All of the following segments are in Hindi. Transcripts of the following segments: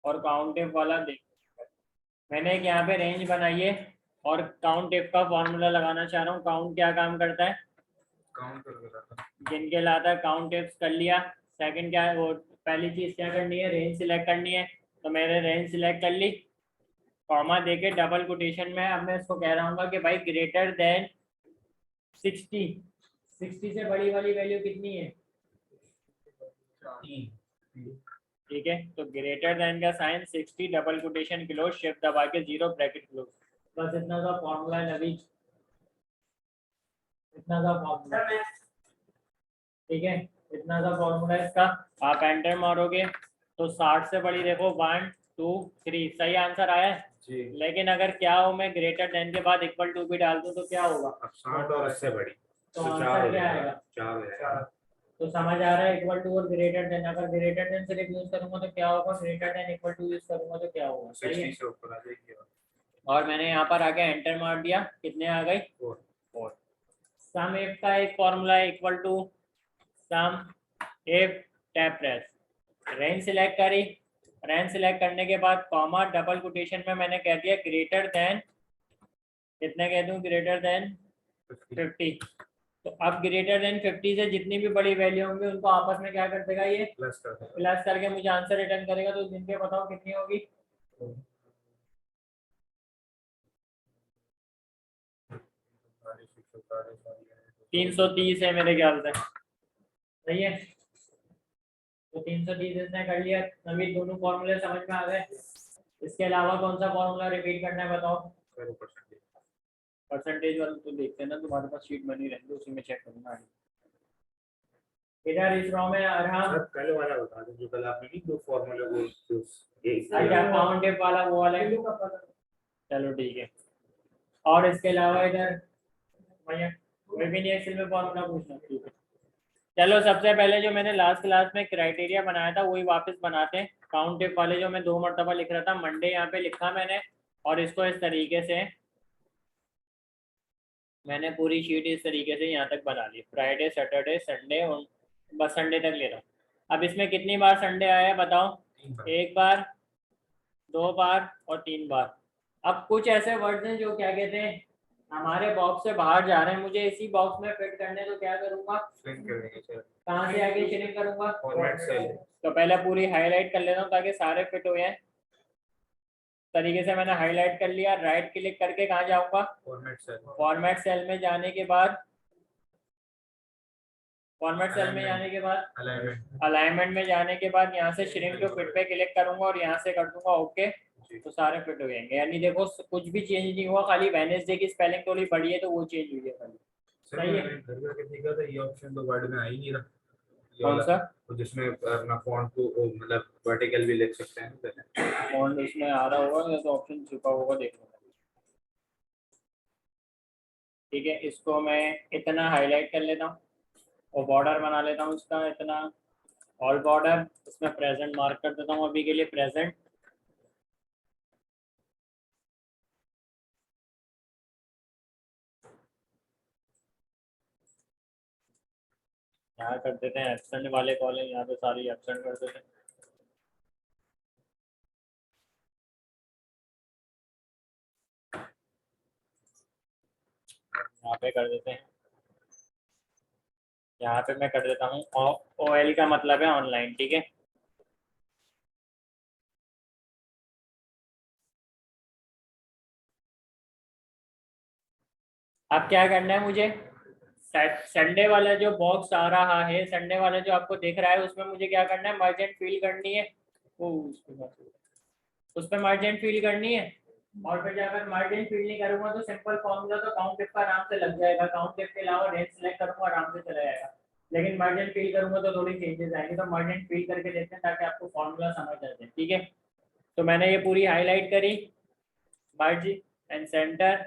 और काउंट इफ वाला देख। मैंने एक यहाँ पे रेंज बनाई है और काउंट इफ का फॉर्मूला लगाना चाह रहा हूँ। काउंट क्या काम करता है? काउंट करके लाता गिन के लाता है। काउंट इफ कर लिया। सेकंड क्या है? वो पहली चीज क्या करनी है? रेंज सिलेक्ट करनी है। तो मैंने रेंज सिलेक्ट कर ली, कॉमा देके डबल कोटेशन में। अब मैं इसको कह रहा हूँ कि भाई ग्रेटर देन 60। 60 से बड़ी वाली वैल्यू कितनी है? ठीक है, तो ग्रेटर देन का sign 60 double quotation close shift दबा के 0 ब्रैकेट क्लोज। बस इतना सा फॉर्मूला है नबी, इतना सा फॉर्मूला। ठीक है, इतना सा फॉर्मूला है इसका। आप एंटर मारोगे तो 60 से बड़ी देखो 1 2 3 सही आंसर आया है जी। लेकिन अगर क्या हो मैं ग्रेटर देन के बाद इक्वल टू भी डाल दूं तो क्या होगा? अब 60 और उससे बड़ी तो तो आंसर क्या आएगा? 4 हो जाएगा। तो समझ आ रहा है इक्वल टू और ग्रेटर देन। अगर ग्रेटर देन सिर्फ यूज करूंगा तो क्या होगा? Greater than equal to use करूंगा तो क्या होगा? सही है। 60 से ऊपर आ जाएगी। और मैंने यहाँ पर आके एंटर मार दिया, कितने आ गई? 4। सम इफ का एक फॉर्मूला है equal to sum if tab press. Range select करी, रेंज सिलेक्ट करने के बाद कॉमा डबल कोटेशन में मैंने कह दिया ग्रेटर देन, कितने कह दूं? Greater than 50। तो अब ग्रेटर देन 50 से जितनी भी बड़ी वैल्यू होंगी उनको आपस में क्या कर देगा? ये प्लस करके मुझे आंसर रिटर्न करेगा। तो जिनके बताओ कितनी होगी? 330 है मेरे ख्याल से। सही है, तो 330 इसने कर लिया। नवीन दोनों फॉर्मूले समझ में आ गए। इसके अलावा कौन सा फॉर्मूला रिपीट करना है बताओ? परसेंटेज वाला तो देखते हैं ना, तुम्हारे पास शीट बनी रहेगी उसी में चेक करना। इधर इस रो में अरहम पहले वाला बता दो जो कल आपने नहीं दो फॉर्मूले वो अच्छा काउंट इफ वाला वो वाला है। चलो ठीक है। और इसके अलावा इधर भैया कोई भी नहीं एक्सेल में फॉर्मूला पूछना। ठीक है, चलो सबसे पहले जो मैंने लास्ट क्लास में क्राइटेरिया बनाया था वही वापस बनाते हैं। काउंट इफ वाले जो मैं 2 मरतबा लिख रहा था, मंडे यहाँ पे लिखा मैंने और इसको इस तरीके से मैंने पूरी शीट इस तरीके से यहाँ तक बना ली। फ्राइडे सैटरडे संडे, बस संडे तक ले रहा हूँ। अब इसमें कितनी बार संडे आया बताओ? 1 बार, 2 बार और 3 बार। अब कुछ ऐसे वर्ड्स हैं जो क्या कहते हैं हमारे बॉक्स से बाहर जा रहे हैं, मुझे इसी बॉक्स में फिट करने, तो क्या करूंगा? कहाँ से आगे श्रिंक करूंगा? Format cell. तो पहले पूरी हाईलाइट कर लेता हूँ ताकि सारे फिट हो जाए। तरीके से मैंने हाईलाइट कर लिया। राइट क्लिक करके कहाँ जाऊंगा? फॉर्मेट सेल में जाने के बाद, फॉर्मेट सेल में जाने के बाद अलाइनमेंट में जाने के बाद यहाँ से श्रिंक टू फिट पे क्लिक करूंगा और यहाँ से कर दूंगा ओके। तो सारे फिट हो जाएंगे। यानी देखो कुछ भी चेंज नहीं हुआ, खाली वेडनेसडे की स्पेलिंग थोड़ी बड़ी है तो वो चेंज हुई है खाली। सही है। घर जाके देखा था ये ऑप्शन तो वर्ड में आ ही नहीं रहा। कौन सा? तो जिसमें अपना फॉन्ट को मतलब वर्टिकल भी लिख सकते हैं पहले। फॉन्ट इसमें आ रहा होगा या तो ऑप्शन छुपा होगा, देख लो। ठीक है, इसको मैं इतना हाईलाइट कर लेता हूँ और बॉर्डर बना लेता हूँ इसका इतना। ऑल बॉर्डर, इसमें प्रेजेंट मार्क कर देता हूँ अभी के लिए प्रेजेंट। यहाँ कर देते हैं एब्सेंट वाले कॉलम, यहाँ पे सारी एब्सेंट कर देते हैं। यहाँ पे कर देते हैं, यहाँ पे मैं कर देता हूँ OL का मतलब है ऑनलाइन। ठीक है, अब क्या करना है मुझे? संडे वाला जो बॉक्स आ रहा है, संडे वाला जो आपको दिख रहा है उसमें मुझे क्या करना है? मर्जेंट फील करनी है। वो उस पर मर्जेंट फील करनी है। और फिर अगर मर्जेंट फील नहीं करूंगा तो सिंपल फॉर्मूला तो काउंट इफ का आराम से लग जाएगा। काउंट इफ के अलावा रेंज सेलेक्ट करूंगा आराम से चला जाएगा। लेकिन मर्जेंट फील करूंगा तो थोड़ी चेंजेस आएंगे। तो मर्जेंट फील करके देखते हैं ताकि आपको फॉर्मूला समझ आ जाए। ठीक है, तो मैंने ये पूरी हाईलाइट करी, मर्ज एंड सेंटर,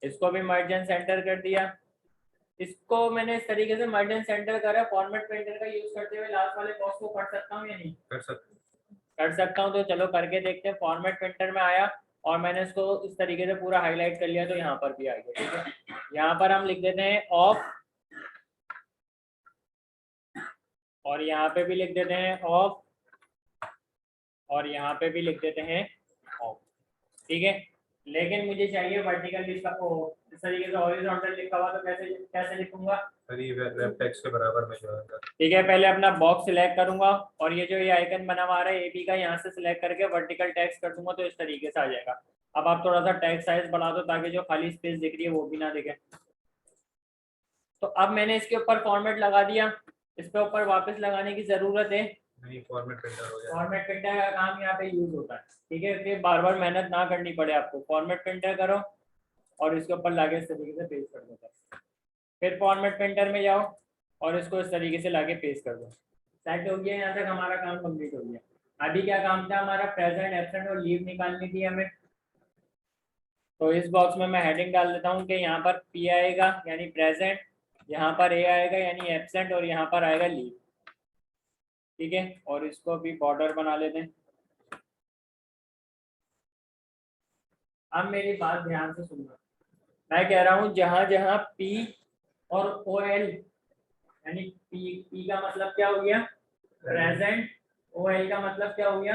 इसको भी मर्ज एंड सेंटर कर दिया। इसको मैंने इस तरीके से मर्ज एंड सेंटर करा। फॉर्मेट पेंटर का यूज करते हुए लास्ट वाले बॉक्स को कर सकता हूँ या नहीं? कर सकता हूँ। तो चलो करके देखते हैं। फॉर्मेट पेंटर में आया और मैंने इसको इस तरीके से पूरा हाईलाइट कर लिया तो यहाँ पर भी आ गया। ठीक है, यहाँ पर हम लिख देते हैं ऑफ और यहाँ पे भी लिख देते हैं ऑफ और यहाँ पे भी लिख देते हैं ऑफ, ठीक है। लेकिन मुझे चाहिए वर्टिकल लिखा हो, इस तरीके से हॉरिजॉन्टल लिखा हुआ, तो कैसे कैसे लिखूंगा? वेब टेक्स्ट के बराबर में जो है। ठीक है, पहले अपना बॉक्स सिलेक्ट करूंगा और ये जो ये आइकन बना हुआ है एबी का, यहाँ से सिलेक्ट करके वर्टिकल टेक्स्ट कर दूंगा तो इस तरीके से आ जाएगा। अब आप थोड़ा सा टेक्स्ट साइज बढ़ा दो ताकि जो खाली स्पेस दिख रही है वो भी ना दिखे। तो अब मैंने इसके ऊपर फॉर्मेट लगा दिया, इस पे ऊपर वापस लगाने की जरूरत है नहीं, फॉर्मेट प्रिंटर हो जाएगा। फॉर्मेट प्रिंटर का काम यहाँ पे यूज होता है, ठीक है, फिर बार बार मेहनत ना करनी पड़े आपको। फॉर्मेट प्रिंटर करो और इसके ऊपर लाके इस तरीके से पेस्ट कर दो। फिर फॉर्मेट प्रिंटर में जाओ और इसको इस तरीके से लाके पेस्ट कर दो। सेट हो गया, यहाँ तक हमारा काम कंप्लीट हो गया। अभी क्या काम था हमारा? प्रेजेंट, एब्सेंट और लीव निकालनी थी हमें। तो इस बॉक्स में मैं हेडिंग डाल देता हूँ कि यहाँ पर पी आएगा यानी प्रेजेंट, यहाँ पर ए आएगा यानी एब्सेंट और यहाँ पर आएगा लीव, ठीक है। और इसको भी बॉर्डर बना लेते हैं। अब मेरी बात ध्यान से सुनना, मैं कह रहा हूँ जहां जहां पी और ओ एल यानी पी का मतलब क्या हो गया? प्रेजेंट। ओ एल का मतलब क्या हो गया?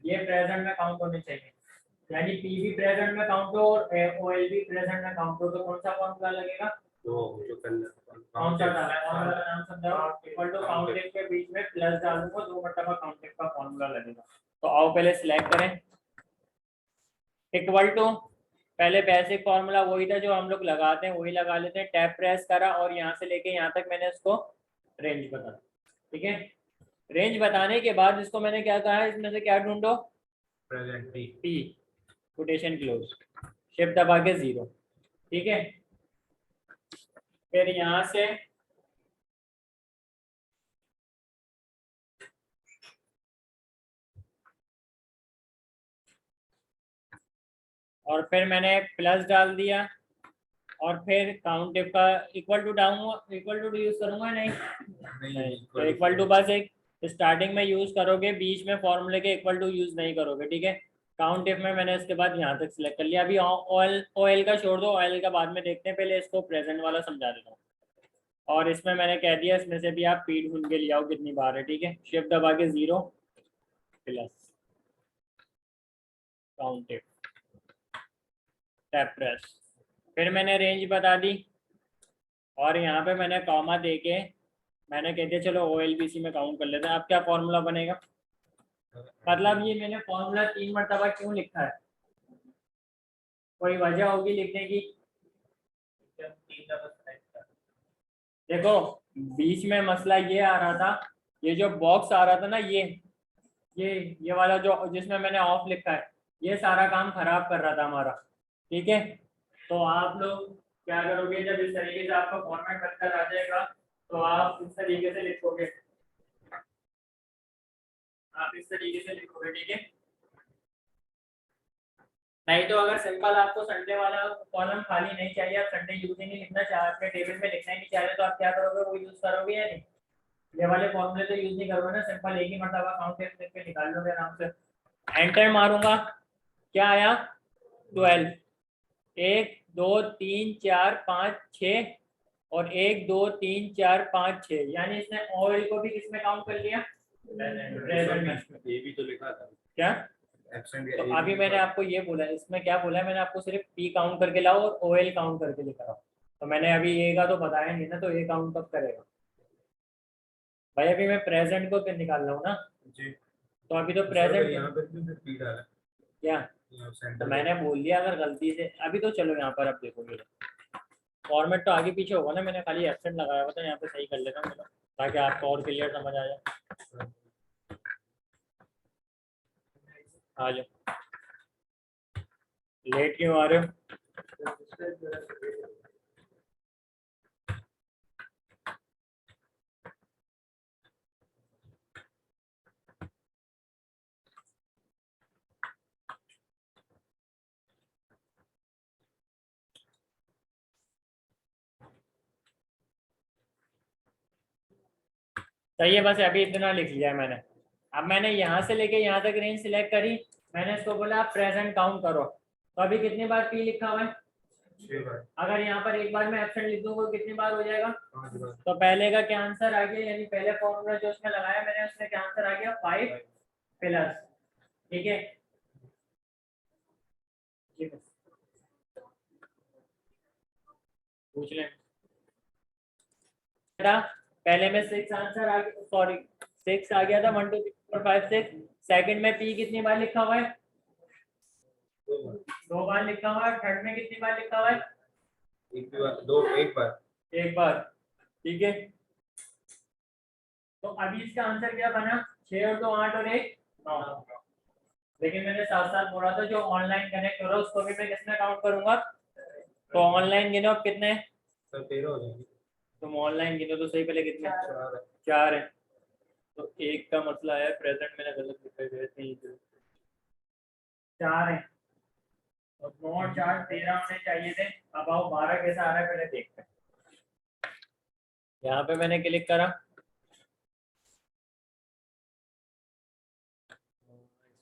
ये प्रेजेंट में काउंट होने चाहिए, यानी पी भी प्रेजेंट में काउंट हो और ओ एल भी प्रेजेंट में काउंट हो। तो कौन सा फॉर्मूला लगेगा? तो जो कल कौन सा डाला है? फॉर्मूला का नाम समझाओ। इक्वल टू काउंटिंग के बीच में प्लस डाल दूंगा, 2 मरतबा काउंटिंग का फॉर्मूला लगेगा। तो आओ पहले सिलेक्ट करें, इक्वल टू, पहले बेसिक फॉर्मूला वही था जो हम लोग लगाते हैं, वही लगा लेते हैं। टैब प्रेस करा और यहाँ से लेके यहाँ तक मैंने इसको रेंज बता, ठीक है। रेंज बताने के बाद इसको मैंने क्या कहा है, इसमें से क्या ढूंढो? Present P, quotation close, shift दबा के 0, ठीक है। फिर यहाँ से और फिर मैंने प्लस डाल दिया और फिर काउंट इफ का equal to down, equal to use करूंगा नहीं, तो इक्वल टू बस एक स्टार्टिंग में यूज करोगे, बीच में फॉर्मूले के इक्वल टू यूज नहीं करोगे, ठीक है। काउंट इफ में मैंने इसके बाद यहाँ तक सिलेक्ट कर लिया। अभी ऑयल का छोड़ दो, ऑयल का बाद में देखते हैं, पहले इसको प्रेजेंट वाला समझा देता हूँ। और इसमें मैंने कह दिया इसमें से भी आप पी ढूंढ के ले आओ कितनी बार है, ठीक है। शिफ्ट दबा के 0 plus count if, tab press, फिर मैंने रेंज बता दी और यहाँ पे मैंने कॉमा दे के मैंने कह दिया चलो OLBC में काउंट कर लेते हैं। अब क्या फॉर्मूला बनेगा? मतलब ये मैंने फॉर्मूला 3 मरतबा क्यों लिखा है? कोई वजह होगी लिखने की? देखो बीच में मसला ये आ रहा था, ये जो बॉक्स आ रहा था ना, ये वाला जो जिसमें मैंने ऑफ लिखा है, ये सारा काम खराब कर रहा था हमारा, ठीक है। तो आप लोग क्या करोगे, जब इस तरीके से आपका फॉर्मेट बनकर आ जाएगा तो आप इस तरीके से लिखोगे, आप इस तरीके से लिखोगे, ठीक है। नहीं तो अगर सिंपल आपको संडे वाला कॉलम खाली नहीं चाहिए, आप संडे यूज ही नहीं लिखना चाह रहे, टेबल में लिखना ही नहीं चाह रहे, तो आप क्या करोगे? वो यूज करोगे या नहीं? ये वाले फॉर्मूले तो यूज नहीं करोगे ना, सिंपल एक ही मरतबा काउंट करके निकाल लोगे आराम से। एंटर मारूंगा, क्या आया? 12, 1 2 3 4 5 6 और 1 2 3 4 5 6, यानी इसने ऑयल को भी किसमें काउंट कर लिया? प्रेजेंट में। ये भी तो लिखा था क्या? एब्सेंट। तो अभी मैंने आपको ये बोला, इसमें क्या बोला है मैंने आपको? सिर्फ पी काउंट करके लाओ और OL काउंट करके लेकर आओ। तो मैंने अभी ए का तो बताया नहीं ना, तो ए काउंट कब करेगा भाई? अभी मैं प्रेजेंट को निकाल रहा हूँ ना जी। तो अभी तो प्रेजेंट यहाँ पे भी पी डाला क्या? तो मैंने बोल दिया अगर गलती से, अभी तो चलो यहाँ पर अब देखोगे फॉर्मेट तो आगे पीछे होगा ना, मैंने खाली एब्सेंट लगाया हुआ था, यहाँ पे सही कर लेता हूँ ताकि आपको और क्लियर समझ आ जाए। आ जाओ, लेट क्यों आ रहे हो? सही है, बस अभी इतना लिख लिया है मैंने। अब मैंने यहाँ से लेके यहाँ तक रेंज सिलेक्ट करी, मैंने इसको बोला आप प्रेजेंट काउंट करो, तो अभी कितनी बार पी लिखा हुआ है? 6 बार। अगर यहाँ पर एक बार मैं एब्सेंट लिख दूंगा कितनी बार हो जाएगा? 5 बार। तो पहले का क्या आंसर आ गया, यानी पहले फॉर्मूला जो उसमें लगाया मैंने उसमें क्या आंसर आ गया? 5 प्लस ठीक है, पूछ लें बेटा। पहले में 6 आंसर आ गया, सॉरी 6 आ गया था, 1 2 3 4 5 6। सेकंड में पी कितनी बार लिखा हुआ है? 2 बार लिखा हुआ है। थर्ड में कितनी बार लिखा हुआ है? एक बार, एक बार। ठीक है, तो अभी इसका आंसर क्या बना? 6 और 2 8 और 1 9। लेकिन मैंने साथ साथ बोला था जो ऑनलाइन कनेक्ट हो रहा है उसको भी मैं किसमें काउंट करूंगा? तो ऑनलाइन गिनो अब कितने? सर 13 हो जाएंगे। तुम ऑनलाइन गिनो तो सही, पहले कितने? 4 है। 4 है। तो एक का मसला है, प्रेजेंट मैंने गलत लिखा है, नहीं 4 है। तो 9 और 4 13 होने चाहिए थे। अब आओ 12 कैसा आ रहा है पहले देखते हैं। यहाँ पे मैंने क्लिक करा,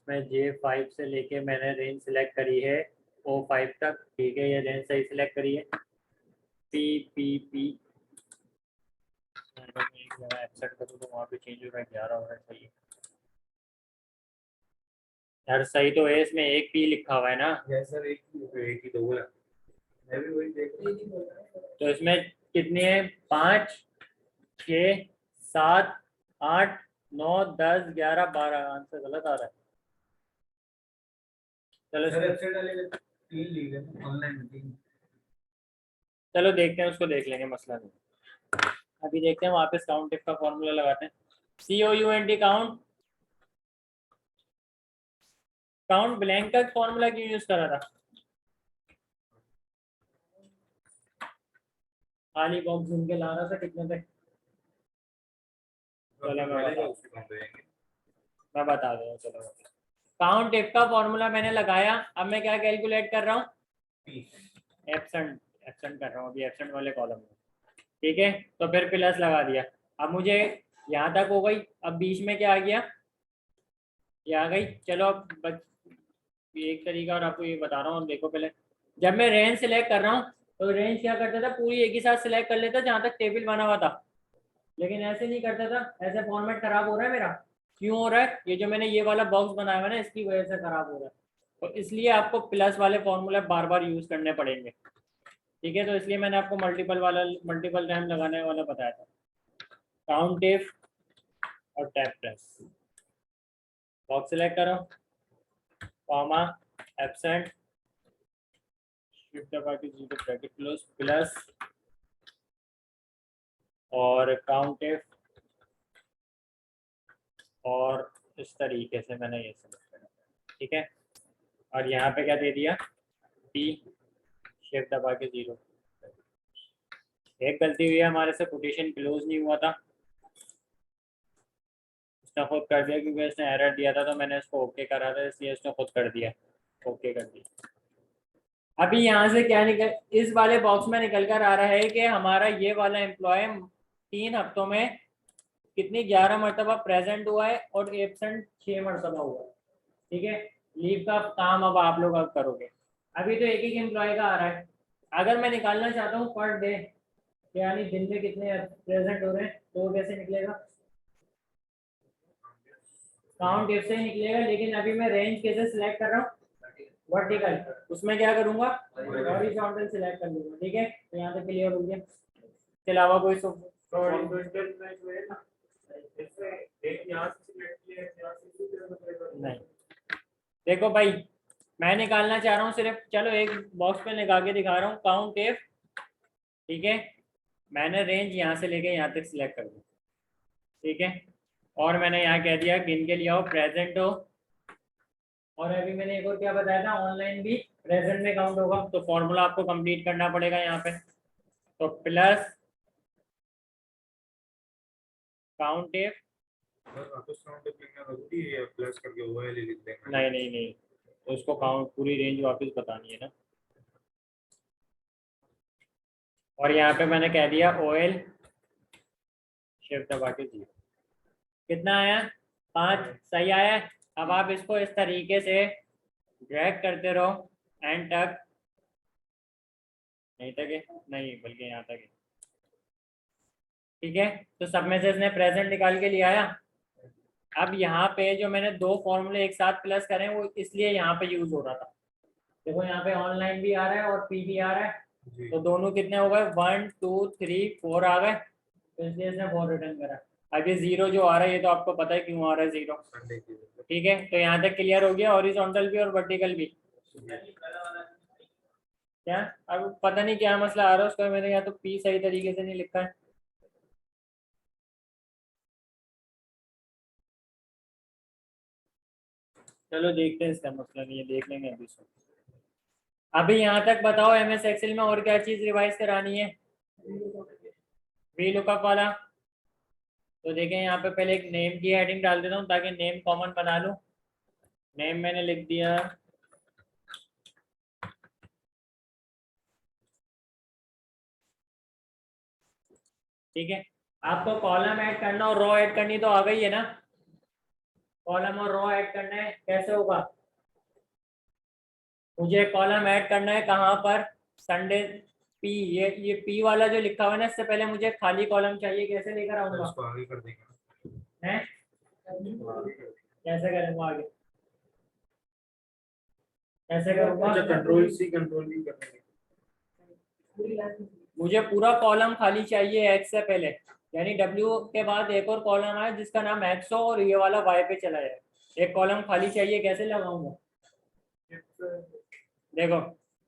इसमें J5 से लेके मैंने रेंज सिलेक्ट करी है O5 तक। ठीक है, ये रेंज सही सिलेक्ट करी है। P P P एक्सेप्ट करूँ तो वहाँ पे चेंज हो रहा है, 11 हो रहा है। सही है यार, सही तो है, इसमें एक P लिखा हुआ है ना। सर एक ही तो बोला, मैं भी वही देख रही थी। तो इसमें कितनी है? 5 6 7 8 9 10 11 12। आंसर गलत आ रहा है। चलो सर वेबसाइट वाले 3 ली है ऑनलाइन में 3। चलो देखते हैं, उसको देख लेंगे, मसला नहीं। अभी देखते हैं वापस काउंट इफ का फॉर्मूला लगाते हैं। COUNT काउंट, काउंट ब्लैंक का फॉर्मूला क्यों यूज करा था? खाली बॉक्स ढूंढ के ला रहा था, कितने थे? चलो मैं बता दूँ। चलो काउंट इफ का फॉर्मूला मैंने लगाया। अब मैं क्या कैलकुलेट कर रहा हूँ? एब्सेंट। एब्सेंट कर रहा हूँ अभी, एब्सेंट वाले कॉलम में। ठीक है, तो फिर प्लस लगा दिया। अब मुझे यहाँ तक हो गई। अब बीच में क्या आ गया? ये आ गई। चलो अब एक तरीका और आपको ये बता रहा हूँ, देखो पहले। जब मैं रेंज सिलेक्ट कर रहा हूँ तो रेंज क्या करता था, पूरी एक ही साथ सिलेक्ट कर लेता जहाँ तक टेबल बना हुआ था। लेकिन ऐसे नहीं करता था, ऐसे फॉर्मेट खराब हो रहा है मेरा। क्यों हो रहा है? ये जो मैंने ये वाला बॉक्स बनाया हुआ है ना, इसकी वजह से खराब हो रहा है। तो इसलिए आपको प्लस वाले फॉर्मूले बार बार यूज करने पड़ेंगे। ठीक है, तो इसलिए मैंने आपको मल्टीपल टाइम लगाने वाला बताया था। काउंट इफ और टैब प्रेस, बॉक्स सिलेक्ट करो, कॉमा, एब्सेंट, शिफ्ट दबा के 0 ब्रैकेट क्लोज, प्लस और काउंट इफ, और इस तरीके से मैंने ये सेलेक्ट करा। ठीक है, और यहाँ पे क्या दे दिया? P, शिफ्ट दबा के 0। एक गलती हुई है हमारे से, कोटेशन क्लोज नहीं हुआ था, उसने खुद कर दिया क्योंकि इसने एरर दिया था, तो मैंने इसको ओके करा था, इसलिए इसने खुद कर दिया, ओके कर दिया। अभी यहाँ से क्या निकल, इस वाले बॉक्स में निकल कर आ रहा है कि हमारा ये वाला एम्प्लॉय 3 हफ्तों में कितनी 11 मरतबा प्रेजेंट हुआ है और एब्सेंट 6 मरतबा हुआ है। ठीक है, लीव का काम अब आप लोग अब करोगे। अभी तो एक एम्प्लॉय का आ रहा है। अगर मैं निकालना चाहता हूँ पर डे, यानी दिन में कितने प्रेजेंट हो रहे हैं, तो वो कैसे निकलेगा? काउंट इफ से निकलेगा। लेकिन अभी मैं रेंज कैसे सिलेक्ट कर रहा हूँ? वर्टिकल। उसमें क्या करूंगा? हॉरिजॉन्टल सिलेक्ट कर लूंगा। ठीक है, तो यहाँ से क्लियर हो गया। इसके अलावा कोई नहीं। देखो भाई, मैं निकालना चाह रहा हूँ सिर्फ, चलो एक बॉक्स पे निकाल के दिखा रहा हूँ, काउंट इफ। ठीक है, मैंने रेंज यहाँ से लेके यहाँ तक सिलेक्ट कर दिया। ठीक है, और मैंने यहाँ कह दिया गिन के लिया हो, प्रेजेंट हो। और अभी मैंने एक और क्या बताया था, ऑनलाइन भी प्रेजेंट में काउंट होगा। तो फॉर्मूला आपको कंप्लीट करना पड़ेगा यहाँ पे। तो प्लस काउंट इफ, प्लस करके ओएल लिख देंगे। नहीं नहीं नहीं, तो उसको काउंट पूरी रेंज वापस बतानी है ना। और यहाँ पे मैंने कह दिया OL, शिफ्ट दबा के 0। कितना आया? 5। सही आया है। अब आप इसको इस तरीके से ड्रैग करते रहो एंड तक, नहीं तक है, नहीं बल्कि यहाँ तक है। ठीक है, तो सब में से इसने प्रेजेंट निकाल के लिया आया। अब यहाँ पे जो मैंने दो फॉर्मूले एक साथ प्लस करे हैं वो इसलिए यहाँ पे यूज हो रहा था। देखो यहाँ पे ऑनलाइन भी आ रहा है और पी भी आ रहा है, जी। तो दोनों कितने हो गए, 1 2 3 4 आ गए, तो इसलिए इसने 4 रिटर्न करा। अब ये जीरो जो आ रहा है ये तो आपको पता है क्यों आ रहा है जीरो। संडे की वजह से। ठीक है, तो यहाँ तक क्लियर हो गया, हॉरिजॉन्टल भी और वर्टिकल भी। क्या अब पता नहीं क्या मसला आ रहा है उसका, मैंने यहाँ तो पी सही तरीके से नहीं लिखा है। चलो देखते हैं, इसका मसला नहीं है, देख लेंगे अभी से। अभी यहाँ तक बताओ एमएस एक्सेल में और क्या चीज रिवाइज करानी है, वी लुकअप वाला। तो देखें यहाँ पे पहले एक नेम की हेडिंग डाल देता हूँ ताकि नेम कॉमन बना लूँ। नेम मैंने लिख दिया, ठीक है। आपको कॉलम ऐड करना और रो ऐड करनी तो आ गई है ना, कॉलम और रो ऐड करना है, कैसे होगा, मुझे कॉलम ऐड करना है कहाँ पर, संडे पी, ये पी वाला जो लिखा हुआ है ना, इससे पहले मुझे खाली कॉलम चाहिए, कैसे लेकर तो आऊंगा, इसको आगे कर देंगे। है कैसे करूंगा आगे, कैसे करूंगा, अच्छा, कंट्रोल सी कंट्रोल वी कर देंगे। मुझे पूरा कॉलम खाली चाहिए एक्स से पहले, यानी डब्ल्यू के बाद एक और कॉलम आए जिसका नाम एक्स हो और ये वाला वाई पे चला जाए, एक कॉलम खाली चाहिए, कैसे लगाऊंगा, देखो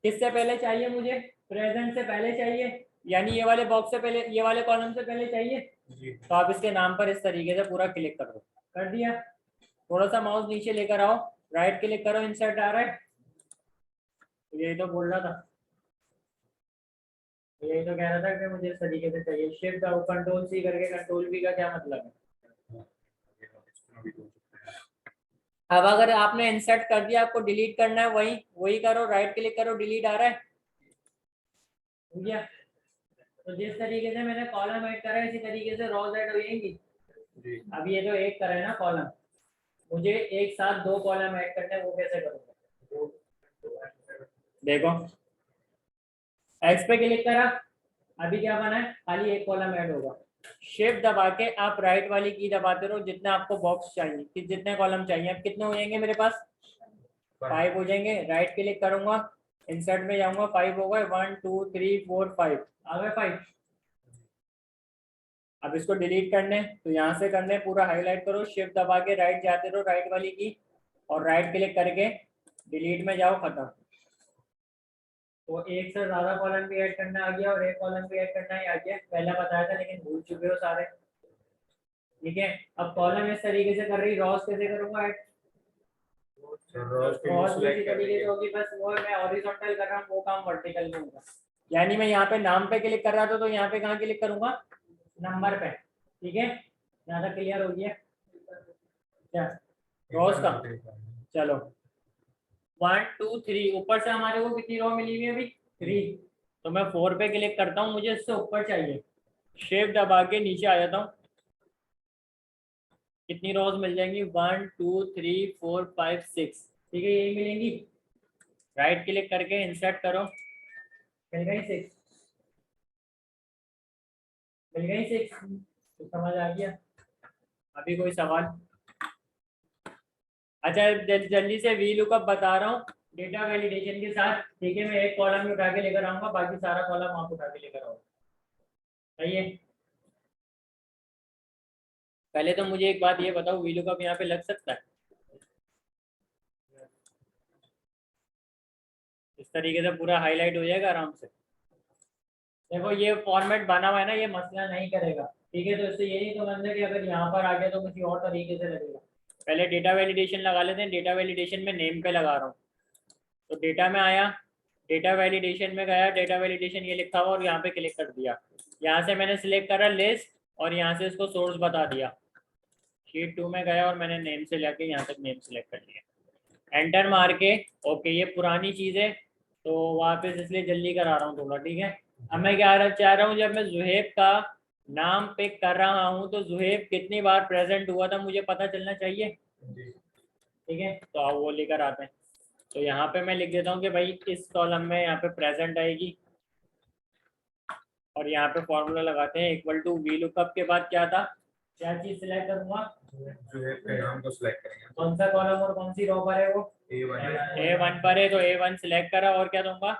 किससे पहले चाहिए मुझे, प्रेजेंट से पहले चाहिए, यानी ये वाले बॉक्स से पहले, ये वाले कॉलम से पहले चाहिए। जी। तो आप इसके नाम पर इस तरीके से पूरा क्लिक कर दो, कर दिया, थोड़ा सा माउस नीचे लेकर आओ, राइट क्लिक करो, इंसर्ट आ रहा है, यही तो बोल रहा था, यही तो कह रहा था कि मुझे इस तरीके से चाहिए, शिफ्ट कंट्रोल सी करके, कंट्रोल वी का क्या मतलब है। अब अगर आपने इंसर्ट कर दिया, आपको डिलीट करना है, वही वही करो, राइट क्लिक करो, डिलीट आ रहा है, हो गया। तो जिस तरीके से मैंने कॉलम ऐड करा है इसी तरीके से रोज ऐड हो जाएंगी। अब ये जो एक करा है ना कॉलम, मुझे एक साथ दो कॉलम ऐड करने हैं, वो कैसे करूंगा, देखो एक्स पे क्लिक करा, अभी क्या बना है, खाली एक कॉलम ऐड होगा, शिफ्ट दबा के आप राइट वाली की दबाते रहो, जितने आपको बॉक्स चाहिए कि जितने कॉलम चाहिए, अब कितने हो जाएंगे मेरे पास, 5 हो जाएंगे, राइट क्लिक करूंगा, इंसर्ट में जाऊंगा, 5 हो गए, 1 2 3 4 5 आ गए 5। अब इसको डिलीट करने तो यहाँ से करने, पूरा हाईलाइट करो, शिफ्ट दबा के राइट जाते रहो, राइट वाली की, और राइट क्लिक करके डिलीट में जाओ, खत्म। तो एक से ज्यादा कॉलम भी ऐड करना आ गया और एक कॉलम भी ऐड करना ही आ गया, पहला बताया था लेकिन भूल चुके हो सारे। ठीक है, अब कॉलम इस तरीके से कर रही, रॉस कैसे करूंगा ऐड, रॉस भी इसी तरीके से होगी, बस वो मैं हॉरिजॉन्टल कर रहा हूँ, वो काम वर्टिकल में होगा। यानी मैं यहाँ पे नाम पे क्लिक कर रहा था, तो यहाँ पे कहाँ क्लिक करूंगा, नंबर पे, ठीक है, यहाँ तक क्लियर हो गया क्या, रॉस का। चलो 1 2 3, ऊपर से हमारे को कितनी रो मिली हुई है अभी, 3, तो मैं 4 पे क्लिक करता हूँ, मुझे इससे ऊपर चाहिए, शेप दबा के नीचे आ जाता हूँ, कितनी रोज मिल जाएंगी, 1 2 3 4 5 6, ठीक है यही मिलेंगी, राइट क्लिक करके इंसर्ट करो, मिल गई 6, मिल गई 6, तो समझ आ गया। अभी कोई सवाल, अच्छा जल्दी से वी लुकअप बता रहा हूँ डेटा वैलिडेशन के साथ, ठीक है, मैं एक कॉलम उठा के लेकर आऊंगा, बाकी सारा कॉलम आप उठा के लेकर आओ, सही है। पहले तो मुझे एक बात ये बताओ, वी लुकअप यहाँ पे लग सकता है, इस तरीके से पूरा हाईलाइट हो जाएगा आराम से। देखो ये फॉर्मेट बना हुआ है ना, ये मसला नहीं करेगा, ठीक है, तो इससे ये नहीं समझना कि अगर यहाँ पर आ गया तो किसी और तरीके से लगेगा। पहले डेटा वैलिडेशन लगा लेते हैं, डेटा वैलिडेशन में नेम पे लगा रहा हूँ, तो डेटा में आया, डेटा वैलिडेशन में गया, डेटा वैलिडेशन ये लिखा हुआ और यहाँ पे क्लिक कर दिया, यहाँ से मैंने सिलेक्ट करा लिस्ट और यहाँ से इसको सोर्स बता दिया, शीट 2 में गया और मैंने नेम से लेके यहाँ तक नेम सेलेक्ट कर लिया, एंटर मार के, ओके ये पुरानी चीज़ है तो वापस इसलिए जल्दी करा रहा हूँ थोड़ा, ठीक है। अब मैं क्या चाह रहा हूँ, जब मैं जुहेब का नाम पिक कर रहा हूँ तो जुहेब कितनी बार प्रेजेंट हुआ था मुझे पता चलना चाहिए, ठीक है, तो आओ वो लेकर आते हैं। तो यहाँ पे मैं लिख देता हूँ कि भाई इस कॉलम में यहाँ पे प्रेजेंट आएगी, और यहाँ पे फॉर्मूला लगाते हैं, इक्वल टू वी लुकअप के बाद क्या था, क्या चीज सिलेक्ट करूंगा, जो है पैगाम को सिलेक्ट करेंगे। कौन सा कॉलम और कौन सी रो पर है वो? A1 पर है, तो A1 सिलेक्ट करा और क्या दूंगा?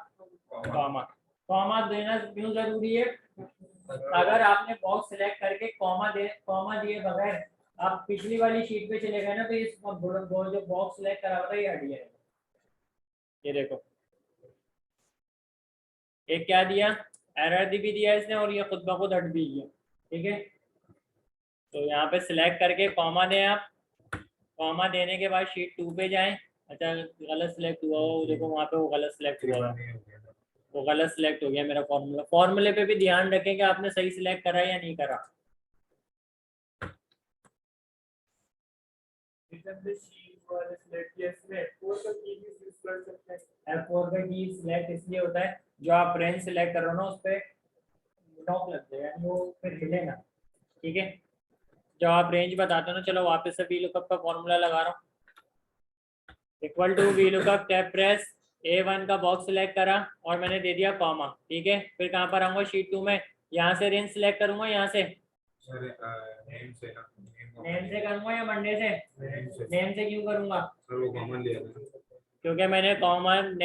कॉमा। कॉमा देना क्यों जरूरी है? अगर आपने बॉक्स सिलेक्ट करके कॉमा दिए बगैर आप पिछली वाली शीट पे चले गए ना, तो इस जो बॉक्स सिलेक्ट करा हुआ था ये हट गया। ये देखो, एक क्या दिया, एरर भी दिया इसने, और ये खुद ब खुद हट भी गया। ठीक है, तो यहाँ पे सिलेक्ट करके कॉमा दें आप। कॉमा देने के बाद शीट 2 पे जाएं। अच्छा, गलत सिलेक्ट हुआ हो, देखो वहाँ पे वो गलत सिलेक्ट हुआ है, वो गलत सिलेक्ट हो गया मेरा फॉर्मूला। फॉर्मूले पे भी ध्यान रखें कि आपने सही सिलेक्ट करा या नहीं करा। F4 का की सिलेक्ट इसलिए होता है, जो आप रेंज सिलेक्ट कर रहे हो ना उस पर लॉक लग जाए, यानी वो फिर हिलेगा। ठीक है, जो आप रेंज बताते हो ना, चलो वापस से VLOOKUP का फॉर्मूला लगा रहा हूँ। Equal to VLOOKUP tab press, A1 का बॉक्स सिलेक्ट करा और मैंने दे दिया कॉमा। ठीक है, फिर कहाँ पर आऊंगा? शीट 2 में। यहाँ से रेंज सिलेक्ट करूंगा, यहाँ से नेम से करूंगा या मंडे से? नेम से क्यों करूंगा? सर वो कॉमन लिया था, क्योंकि मैंने कॉमन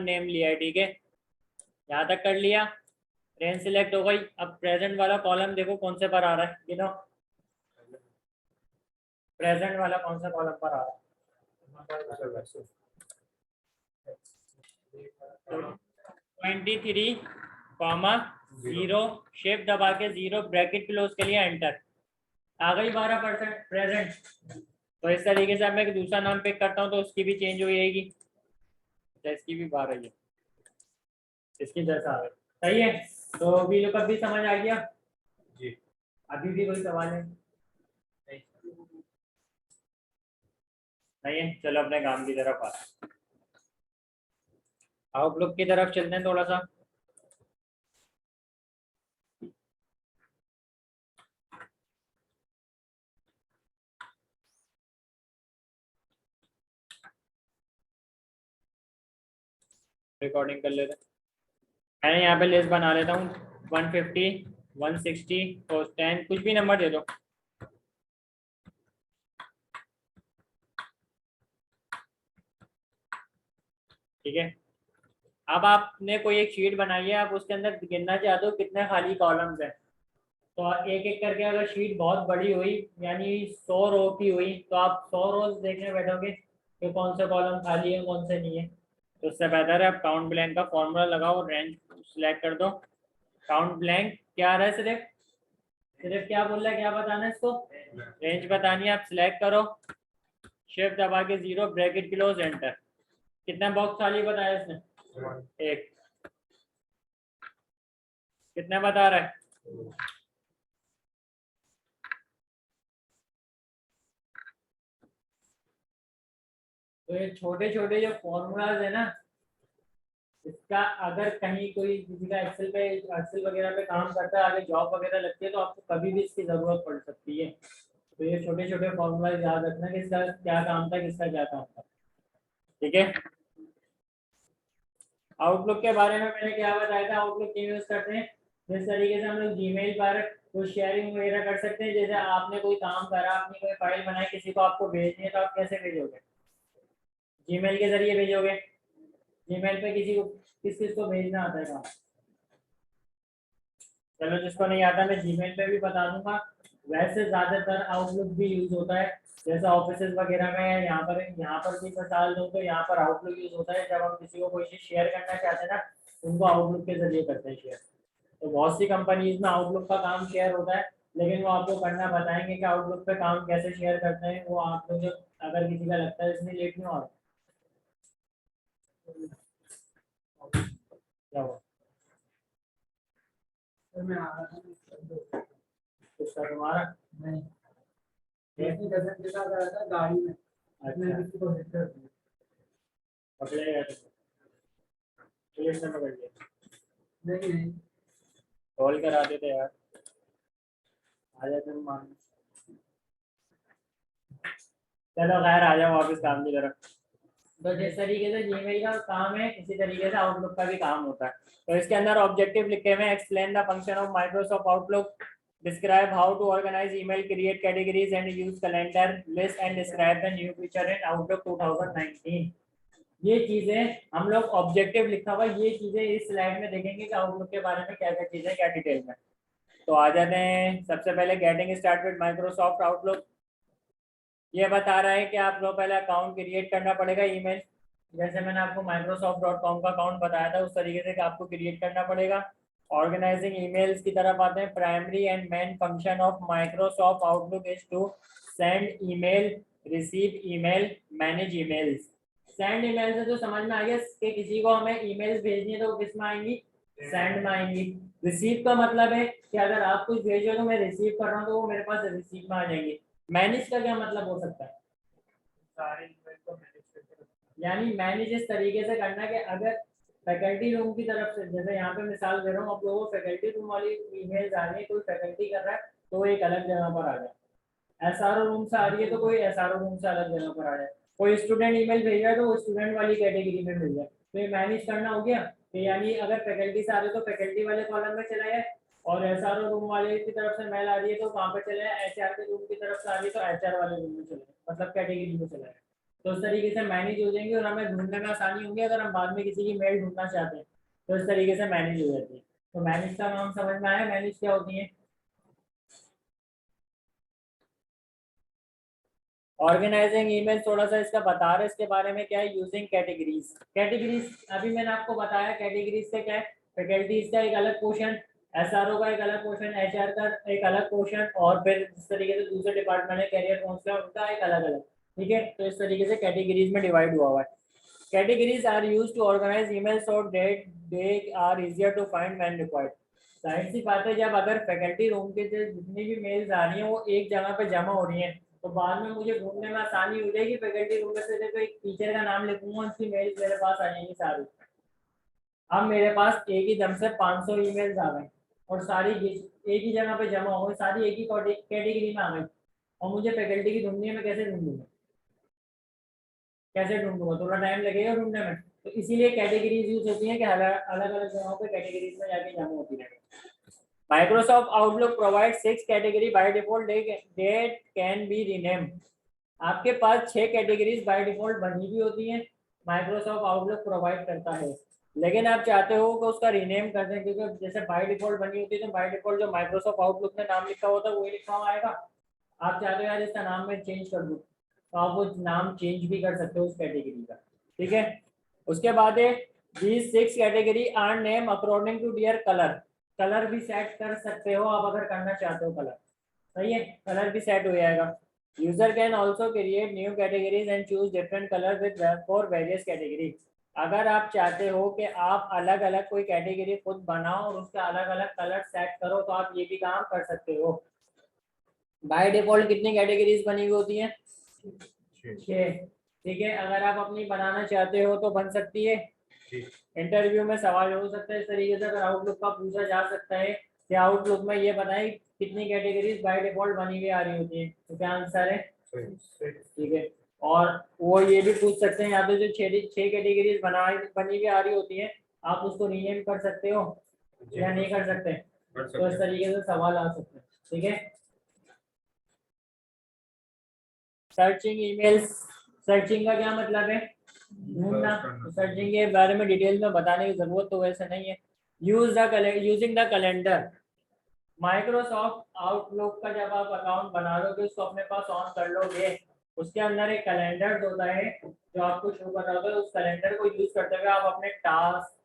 नेम लिया है। ठीक है, यहाँ तक कर लिया। रेंज सिलेक्ट हो गई। अब प्रेजेंट वाला कॉलम देखो कौन से पर आ रहा है, गिनो। प्रेजेंट वाला कौन सा कॉलम पर आ रहा है? 23,0 शिफ्ट दबा के 0 ब्रैकेट क्लोज के लिए एंटर। आ गई 12% प्रेजेंट। तो इस तरीके से अब मैं दूसरा नाम पिक करता हूँ तो उसकी भी चेंज हो जाएगी। तो इसकी भी 12 है, इसकी 10 आ गई। सही है, तो VLOOKUP भी समझ आ गया जी। अभी भी कोई सवाल है? नहीं है, चलो अपने काम की तरफ आ, आउटलुक की तरफ चलते हैं थोड़ा सा। रिकॉर्डिंग कर लेते हैं। मैं यहाँ पे लिस्ट बना लेता हूँ। 150, 160 और 10, कुछ भी नंबर दे दो। ठीक है, अब आपने कोई एक शीट बनाई है, आप उसके अंदर गिनना चाहते हो कितने खाली कॉलम्स हैं। तो एक एक करके, अगर शीट बहुत बड़ी हुई यानी 100 रो की हुई, तो आप 100 रोज देखने बैठोगे कि कौन से कॉलम खाली है कौन से नहीं है। तो उससे बेहतर है आप काउंट ब्लैंक का फॉर्मूला लगाओ, रेंज सिलेक्ट कर दो। काउंट ब्लैंक क्या आ रहा है? सिर्फ क्या बोल रहा है, क्या बताना है इसको? रेंज बतानी है। आप सिलेक्ट करो, शिफ्ट दबा के 0 ब्रैकेट क्लोज एंटर। कितना बॉक्स खाली बताया इसने? एक। कितना बता रहा है? तो ये छोटे छोटे जो फॉर्मूलाज है ना, इसका अगर कहीं कोई किसी का एक्सेल वगैरह पे काम करता है, आगे जॉब वगैरह लगती है, तो आपको कभी भी इसकी जरूरत पड़ सकती है। तो ये छोटे छोटे फॉर्मूलाज याद रखना कि इसका क्या काम था, किसका क्या काम था। ठीक है, आउटलुक के बारे में मैंने क्या बताया था, आउटलुक क्यों यूज करते हैं। जिस तरीके से हम लोग जीमेल पर कुछ शेयरिंग वगैरह कर सकते हैं, जैसे आपने कोई काम करा, आपने कोई फाइल बनाई, किसी को आपको भेजनी है, तो आप कैसे भेजोगे? जीमेल के जरिए भेजोगे। जीमेल पे किसी को किस किस को भेजना आता है काम? चलो जिसको नहीं आता मैं जीमेल पे भी बता दूंगा। वैसे ज्यादातर आउटलुक भी यूज होता है, जैसे ऑफिस वगैरह में। यहाँ पर भी मिसाल दूँ तो यहाँ पर आउटलुक यूज होता है। जब हम किसी को कोई चीज शेयर करना चाहते हैं ना, उनको आउटलुक के जरिए करते हैं शेयर। तो बहुत सी कंपनीज में आउटलुक का काम शेयर होता है, लेकिन वो आपको करना बताएंगे कि आउटलुक पे काम कैसे शेयर करते हैं। वो आप लोग अगर किसी का लगता है इसमें लेट नहीं हो रहा, क्या हुआ? किसका, तुम्हारा? नहीं, डजन के साथ आया था गाड़ी में। अच्छा, किसी को हिट कर दिया, पकड़ेगा तो पुलिस ने पकड़ लिया। नहीं, कॉल करा देते यार, आ जाते हम मान। चलो खैर, आ जाओ वापस काम की तरफ। तो जिस तरीके से जीमेल का काम है, इसी तरीके से आउटलुक का भी काम होता है। तो इसके अंदर ऑब्जेक्टिव लिखे हुए हैं, explain the function of Microsoft outlook, describe how to organize email, create categories and use calendar list and describe the new feature in Outlook 2019. ये चीजें हम लोग ऑब्जेक्टिव लिखा हुआ ये चीजें इस स्लाइड में देखेंगे कि आउटलुक के बारे में क्या क्या चीजें क्या डिटेल में। तो आ जाते हैं सबसे पहले getting start with Microsoft outlook. ये बता रहा है कि आप लोग पहले अकाउंट क्रिएट करना पड़ेगा ईमेल, जैसे मैंने आपको microsoft.com का अकाउंट बताया था उस तरीके से आपको क्रिएट करना पड़ेगा। ऑर्गेनाइजिंग ईमेल्स की तरफ आते हैं। Primary and main function of Microsoft Outlook is to send email, receive email, manage emails. Send email से तो समझ में आ गया कि किसी को हमें ईमेल्स भेजनी है तो वो किस में आएंगी, सेंड में आएंगी। रिसीव का मतलब है कि अगर आप कुछ भेजो तो मैं रिसीव कर रहा हूँ तो वो मेरे पास रिसीव में आ जाएंगी। मैनेज का क्या मतलब हो सकता है, सारे ईमेल को मैनेज करके, यानी मैनेज इस तरीके से करना है कि अगर फैकल्टी रूम की तरफ से, जैसे यहाँ पे मिसाल दे रहा हूँ आप लोगों को, फैकल्टी रूम वाली ईमेल आ रही है, कोई फैकल्टी कर रहा है तो एक अलग जगह पर आ जाए। एसआरओ रूम से आ रही है तो कोई एसआरओ रूम से अलग जगह पर आ जाए। कोई स्टूडेंट ईमेल भेज रहा है तो वो स्टूडेंट वाली कैटेगरी में मिल जाए। तो ये मैनेज करना हो गया। तो यानी अगर फैकल्टी से आ रहे तो फैकल्टी वाले कॉलम में चला जाए, और एसआरओ रूम वाले की तरफ से मेल आ रही है तो कहाँ पे चले जाए, एचआर के रूम की तरफ से आ रही है तो एचआर वाले रूम में चले जाए, मतलब कैटेगरी में चला जाए। तो इस तरीके से मैनेज हो जाएंगे और हमें ढूंढने में आसानी होगी अगर हम बाद में किसी की मेल ढूंढना चाहते हैं तो इस तरीके से मैनेज हो जाती है। तो मैनेज का नाम समझ में आया, मैनेज क्या होती है। ऑर्गेनाइजिंग ईमेल थोड़ा सा इसका बता रहे इसके बारे में क्या है। यूजिंग कैटेगरीज, कैटेगरीज अभी मैंने आपको बताया कैटेगरीज से क्या है, फैकल्टीज का एक अलग पोर्शन, एसआरओ का एक अलग पोर्शन, एचआर का एक अलग पोर्शन, और फिर इस तरीके से दूसरे डिपार्टमेंट है कैरियर काउंसलर उनका एक अलग अलग। ठीक है, तो इस तरीके से कैटेगरीज में डिवाइड हुआ हुआ है। Categories are used to organise email so that they are easier to find when required. जाहिर सी बात है जब अगर फैकल्टी रूम के जितनी भी मेल्स आ रही हैं वो एक जगह पे जमा हो रही हैं तो बाद में मुझे ढूंढने में आसानी हो जाएगी। फैकल्टी रूम में से देखो एक टीचर का नाम लिखूंगा उसकी मेल्स मेरे पास आ जाएंगी सारी। अब मेरे पास एक ही दम से 500 ईमेल्स आ गए और सारी एक ही जगह पे जमा हो गई, सारी एक ही कैटेगरी में आ गई, और मुझे फैकल्टी की ढूंढनी है, मैं कैसे ढूंढूंगा, कैसे ढूंढूंगा, थोड़ा टाइम लगेगा ढूंढने में। तो इसीलिए कैटेगरीज यूज होती हैं कि अलग अलग जगहों पे कैटेगरीज में जाके जमा होती है। Microsoft Outlook provides 6 category by default that can be renamed। आपके पास 6 कैटेगरीज बाय डिफॉल्ट बनी भी होती हैं, माइक्रोसॉफ्ट आउटलुक प्रोवाइड करता है, लेकिन आप चाहते हो कि उसका रीनेम कर दें क्योंकि जैसे बाय डिफॉल्ट बनी होती है तो बाय डिफॉल्ट जो माइक्रोसॉफ्ट आउटलुक में नाम लिखा होता है वही लिखा हुआ आएगा। आप चाहते हो यार इसका नाम मैं चेंज कर दूँ तो आप वो नाम चेंज भी कर सकते हो उस कैटेगरी का। ठीक है, उसके बाद है these 6 category are name according to their colour. Colour भी सेट कर सकते हो आप अगर करना चाहते हो कलर, सही है, कलर भी सेट हो जाएगा। User can also create new categories and choose different colour with for various category. अगर आप चाहते हो कि आप अलग अलग कोई कैटेगरी खुद बनाओ और उसका अलग अलग कलर सेट करो तो आप ये भी काम कर सकते हो। बाय डिफॉल्ट कितनी कैटेगरीज बनी हुई होती हैं, 6। ठीक है, अगर आप अपनी बनाना चाहते हो तो बन सकती है। इंटरव्यू में सवाल हो सकता है इस तरीके से, अगर आउटलुक का पूछा जा सकता है कि आउटलुक में ये बताएं कितनी कैटेगरीज बाय डिफॉल्ट बनी हुई आ रही होती है, तो क्या आंसर है, ठीक है। और वो ये भी पूछ सकते हैं या तो जो 6 कैटेगरीज बनी हुई आ रही होती है आप उसको रीनेम कर सकते हो या नहीं कर सकते, तो इस तरीके से सवाल आ सकते हैं। ठीक है, सर्चिंग ईमेल्स, सर्चिंग का क्या मतलब है, ढूंढना। सर्चिंग के बारे में डिटेल में बताने की जरूरत तो वैसे नहीं है। Using the calendar, Microsoft outlook का जब आप अकाउंट बना लोगे उसको अपने पास ऑन कर लोगे, उसके अंदर एक कैलेंडर होता है जो आपको शो कर रहा होता है। उस कैलेंडर को यूज करते हुए आप अपने टास्क,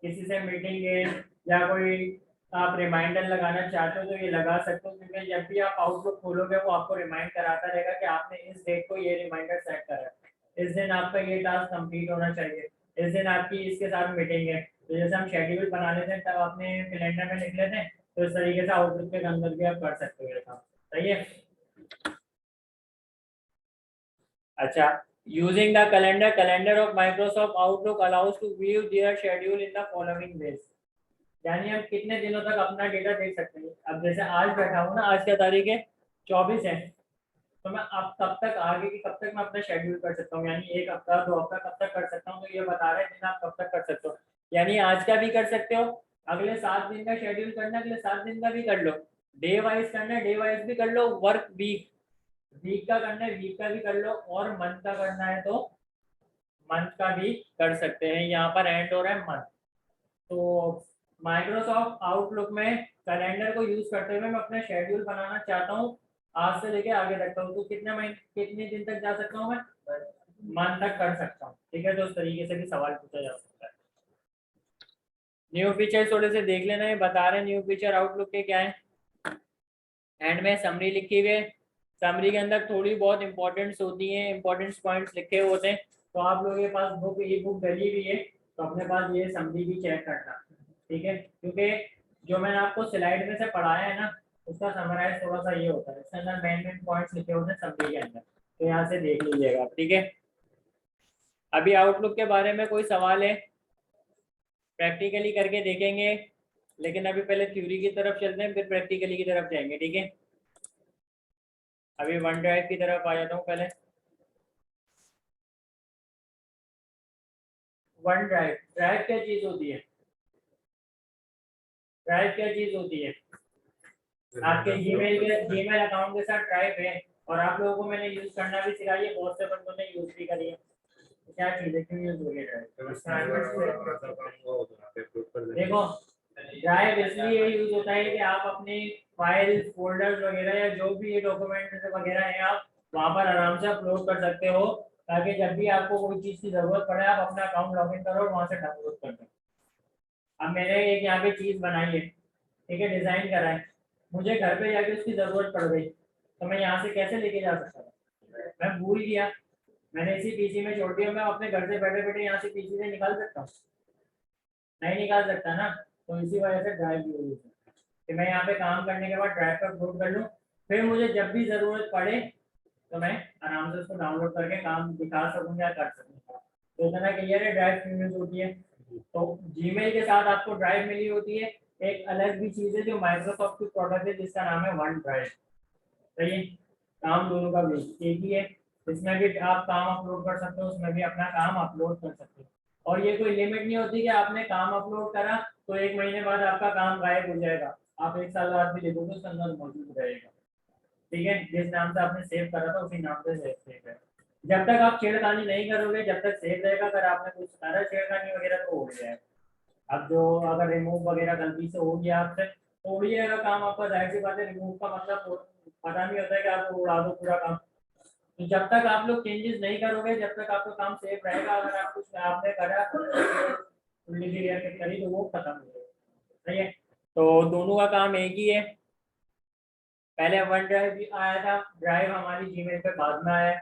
किसी से मीटिंग है या कोई आप रिमाइंडर लगाना चाहते हो तो ये लगा सकते हो, क्योंकि जब भी आप आउटलुक खोलोगे वो आपको रिमाइंड कराता रहेगा कि आपने इस डेट को ये रिमाइंडर सेट करा है, इस दिन आपका ये टास्क कंप्लीट होना चाहिए, इस दिन आपकी इसके साथ मीटिंग है। तो जैसे हम शेड्यूल बना लेते हैं तब अपने कैलेंडर में लिख लेते हैं, तो इस तरीके से आउटलुक के अंदर भी आप कर सकते हो ये काम। सही है, अच्छा। Using the calendar, calendar of Microsoft Outlook allows to view their schedule in the following ways. यानी हम कितने दिनों तक अपना डेटा देख सकते हैं। अब जैसे आज बैठा हूँ ना, आज क्या तारीख है, 24 है, तो मैं अब कब तक आगे की कब तक मैं अपना शेड्यूल कर सकता हूँ, यानी 1 हफ्ता 2 हफ्ता कब तक कर सकता हूँ, तो ये बता रहे हैं आप कब तक कर सकते हो। यानी आज का भी कर सकते हो, अगले 7 दिन का शेड्यूल करना अगले 7 दिन का भी कर लो, डे वाइज करना है, डे वाइज भी कर लो, वर्क वीक, वीक का करना है वीक का भी कर लो, और मंथ का करना है तो मंथ का भी कर सकते हैं। यहाँ पर एंड हो रहा है मंथ। तो माइक्रोसॉफ्ट आउटलुक में कैलेंडर को यूज करते हुए मैं अपना शेड्यूल बनाना चाहता हूँ आज से लेके आगे तक का। तो कितने महीने कितने दिन तक जा सकता हूँ मैं, मंथ तक कर सकता हूँ। ठीक है, तो उस तरीके से भी सवाल पूछा जा सकता है। न्यू फीचर थोड़े से देख लेना है, बता रहे हैं न्यू फीचर आउटलुक के क्या है। एंड में समरी लिखी हुई है, समरी के अंदर थोड़ी बहुत इंपॉर्टेंट्स होती हैं, इंपॉर्टेंट पॉइंट्स लिखे हुए होते हैं। तो आप लोगों के पास बुक ई बुक डली हुई है, तो अपने पास ये समरी भी चेक करना। ठीक है, क्योंकि जो मैंने आपको स्लाइड में से पढ़ाया है ना, उसका समराइज थोड़ा सा ये होता है, इसके अंदर मेन मेन पॉइंट्स लिखे होते हैं समरी के अंदर, तो यहाँ से देख लीजिएगा। ठीक है, अभी आउटलुक के बारे में कोई सवाल है, प्रैक्टिकली करके देखेंगे, लेकिन अभी पहले थ्योरी की तरफ चलते हैं, फिर प्रैक्टिकली की तरफ जाएंगे। ठीक है, अभी वन ड्राइव की तरफ आ जाता हूँ पहले। वन ड्राइव, ड्राइव क्या चीज होती है, ड्राइव क्या चीज होती है? आपके जीमेल अकाउंट के साथ ड्राइव है, और आप लोगों को मैंने यूज करना भी सिखाई है, बहुत से बंदों ने यूज भी करी है। तो क्या चीज है, क्यों यूज हो रही है ड्राइव? देखो, ड्राइव इसलिए यूज होता है कि आप अपनी फाइल्स फोल्डर्स वगैरह या जो भी ये डॉक्यूमेंट वगैरह है, आप वहां पर आराम से अपलोड कर सकते हो, ताकि जब भी आपको कोई चीज की जरूरत पड़े आप अपना अकाउंट लॉगिन करो और वहां से डाउनलोड कर दो। अब मैंने एक यहाँ पे चीज बनाई है, ठीक है, डिजाइन करा है, मुझे घर पे जाके उसकी जरूरत पड़ गई, तो मैं यहाँ से कैसे लेके जा सकता था? मैं भूल गया, मैंने इसी पीसी में छोड़ दिया, मैं अपने घर से बैठे बैठे यहाँ से पीसी से निकाल सकता हूँ? नहीं निकाल सकता ना। तो इसी वजह से ड्राइव यूज है कि मैं यहाँ पे काम करने के बाद ड्राइव पर अपलोड कर लूँ, फिर मुझे जब भी जरूरत पड़े तो मैं आराम से उसको डाउनलोड करके काम दिखा सकूँ या कर सकूँ। तो इतना क्लियर है ड्राइव क्यों यूज होती है। तो जीमेल के साथ आपको ड्राइव मिली होती है, एक अलग भी चीज है जो माइक्रोसॉफ्ट की प्रोडक्ट है जिसका नाम है वन ड्राइव। सही है, काम दोनों का भी एक ही है, इसमें भी आप काम अपलोड कर सकते हो, उसमें भी अपना काम अपलोड कर सकते हो। और ये कोई लिमिट नहीं होती कि आपने काम अपलोड करा तो एक महीने बाद आपका काम गायब हो जाएगा, आप एक साल बाद भी देखोगे उसके अंदर मौजूद रहेगा। ठीक है, जिस नाम से आपने सेव करा था उसी नाम से सेव है। जब तक आप छेड़खानी नहीं करोगे जब तक सेव रहेगा, अगर आपने कुछ करा छेड़खानी वगैरह तो हो जाएगा। अब जो अगर रिमूव वगैरह गलती से हो गया आपसे तो उड़ जाएगा काम आपका, जाहिर सी बात है, रिमूव का मतलब पता नहीं होता है कि आपको उड़ा दो पूरा काम। तो जब तक आप लोग चेंजेस नहीं करोगे जब तक आपका काम सेफ रहेगा, अगर आप कुछ आपने करा करी तो वो खत्म हो जाएगा। सही है, तो दोनों का काम एक ही है। पहले वन ड्राइव भी आया था, ड्राइव हमारी जीमेल पे बाद में आया,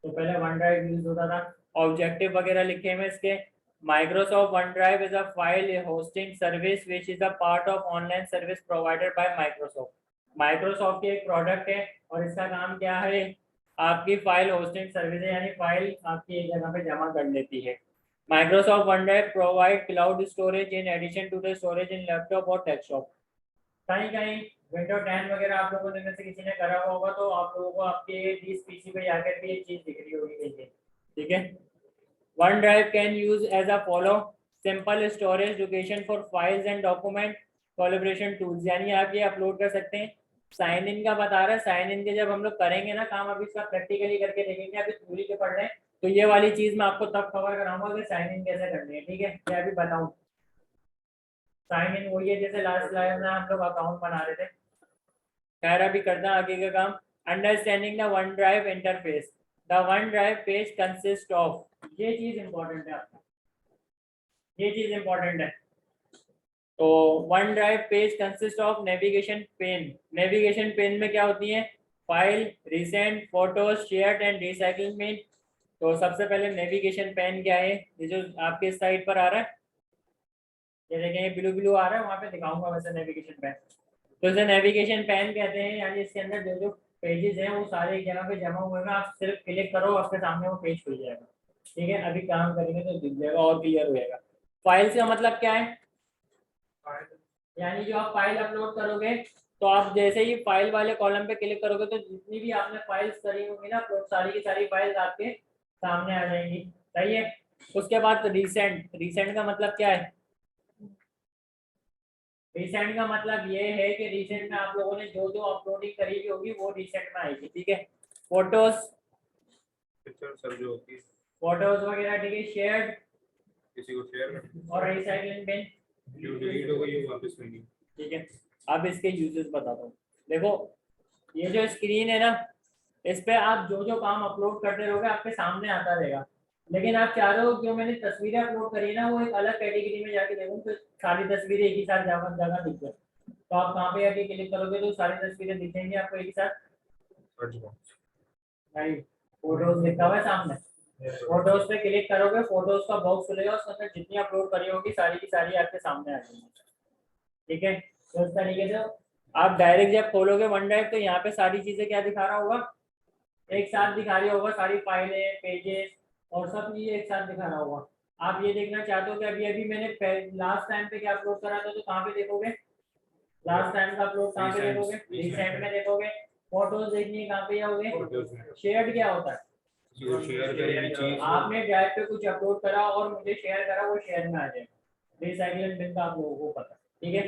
तो पहले वन ड्राइव यूज होता था। ऑब्जेक्टिव वगैरह लिखे हैं इसके। Microsoft one drive is a file hosting service which is a part of online service provided by Microsoft. Microsoft की एक प्रोडक्ट है और इसका काम क्या है, आपकी फाइल होस्टिंग सर्विस है, यानी फाइल आपकी एक जगह पे जमा कर लेती है। Microsoft one drive provide cloud storage in addition to the storage in laptop और डेस्कटॉप। कहीं कहीं विंडो 10 वगैरह आप लोगों ने में से किसी ने करा हुआ होगा तो आप लोगों को आपके इस पीसी पे जाकर भी ये चीज दिख रही होगी कहीं। ठीक है, one drive can use as a follow simple storage location for files and document collaboration tools, यानी आप ये अपलोड कर सकते हैं। साइन इन का बता रहा है, साइन इन के जब हम लोग करेंगे ना काम, अभी इसका प्रैक्टिकली करके देखेंगे, अभी थ्योरी के पढ़ रहे हैं, तो ये वाली चीज मैं आपको तब कवर कराऊंगा कि साइन इन कैसे करनी है। ठीक है, मैं अभी बताऊं, साइन इन वही है जैसे लास्ट स्लाइड में हम लोग अकाउंट बना रहे थे। खैर अभी करना आगे का काम। Understanding the one drive interface, the one drive page consist of, ये चीज इंपॉर्टेंट है आपका, ये चीज इंपॉर्टेंट है। तो one drive page consist of navigation pane, navigation pane में क्या होती है, file, recent, photos, shared and recycling. तो सबसे पहले नेविगेशन पेन क्या है, ये जो आपके साइड पर आ रहा है, ये देखें ब्लू ब्लू आ रहा है, वहां पे दिखाऊंगा वैसे नेविगेशन पेन। तो इसे नेविगेशन पेन कहते हैं, यानी इसके अंदर जो जो पेजेस हैं वो सारे एक जगह पे जमा हुए हैं, आप सिर्फ क्लिक करो आपके सामने वो पेज खुल जाएगा। ठीक है, अभी काम करेंगे तो दिख जाएगा और क्लियर हो जाएगा। फाइल्स का मतलब क्या है, यानी जो आप फाइल अपलोड करोगे तो आप जैसे ही फाइल वाले कॉलम पे क्लिक करोगे तो जितनी भी आपने फाइल्स करी होंगी ना अपलोड, सारी की सारी फाइल्स आपके सामने आ जाएंगी। सही है, उसके बाद रिसेंट, रिसेंट का मतलब क्या है, रिसेंट का मतलब ये है कि रिसेंट में आप लोगों ने जो जो अपलोडिंग करी हुई होगी वो रिसेंट में आएगी, ठीक है। फोटोज पिक्चर सर जो होती है फोटोज वगैरह, ठीक है, शेयर्ड किसी को शेयर करना और रिसाइकलिंग बिन, जो डिलीट हो गई वो वापस नहीं। ठीक है। अब इसके यूजेस बताता हूँ। देखो ये जो स्क्रीन है ना, इस पे आप जो जो काम अपलोड करते रहोगे आपके सामने आता रहेगा। लेकिन आप चाह रहे हो जो मैंने तस्वीरें अपलोड करी है ना वो एक अलग कैटेगरी में जाके देखो तो सारी तस्वीरें एक ही साथ जगह दिख जाए, तो आप कहाँ पे आके क्लिक करोगे तो सारी तस्वीरें दिखेंगी आपको एक ही साथ। सर्च बॉक्स नहीं, फोटोज लिखा हुआ है सामने, फोटोज पे क्लिक करोगे, फोटोज का बॉक्स खुलेगा, उसके अंदर जितनी अपलोड करी होगी सारी की सारी आपके सामने आ जाएंगी, ठीक है। तो इस तरीके से आप डायरेक्ट जब खोलोगे वन ड्राइव तो यहाँ पे सारी चीजें क्या दिखा रहा होगा, एक साथ दिखा रही होगा, सारी फाइलें, पेजेस और सब चीजें एक साथ दिखा रहा होगा। आप ये देखना चाहते हो कि अभी अभी मैंने लास्ट टाइम पे क्या अपलोड करा था तो कहाँ पे देखोगे, लास्ट टाइम का अपलोड कहाँ पे देखोगे, रिसेंट में देखोगे। फोटोज देखनी है कहाँ पे जाओगे, शेयर्ड क्या होता है, जो शेयर करेगी चीज आपने ड्राइव पे कुछ अपलोड करा और मुझे शेयर करा, वो शेयर में आ जाएगा। रिसाइकलिंग बिन का आप लोगों को पता, ठीक है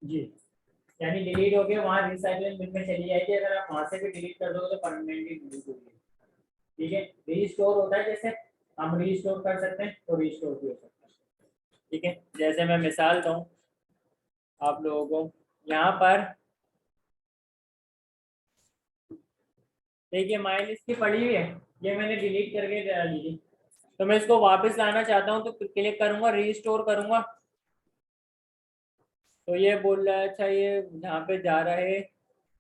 जी, यानी डिलीट हो गया वहाँ रिसाइकलिंग बिन में चली जाएगी। अगर आप वहाँ से भी डिलीट कर दोगे तो परमानेंटली डिलीट होगी, ठीक है। रीस्टोर होता है, जैसे हम रीस्टोर कर सकते हैं तो रीस्टोर भी हो सकता है, ठीक है। जैसे मैं मिसाल दूँ आप लोगों को, यहाँ पर देखिए माई लिस्ट की पड़ी हुई है, ये मैंने डिलीट करके डाली थी, तो मैं इसको वापस लाना चाहता हूँ तो क्लिक करूंगा, रीस्टोर करूंगा, तो ये बोल रहा है अच्छा ये यहाँ पे जा रहा है,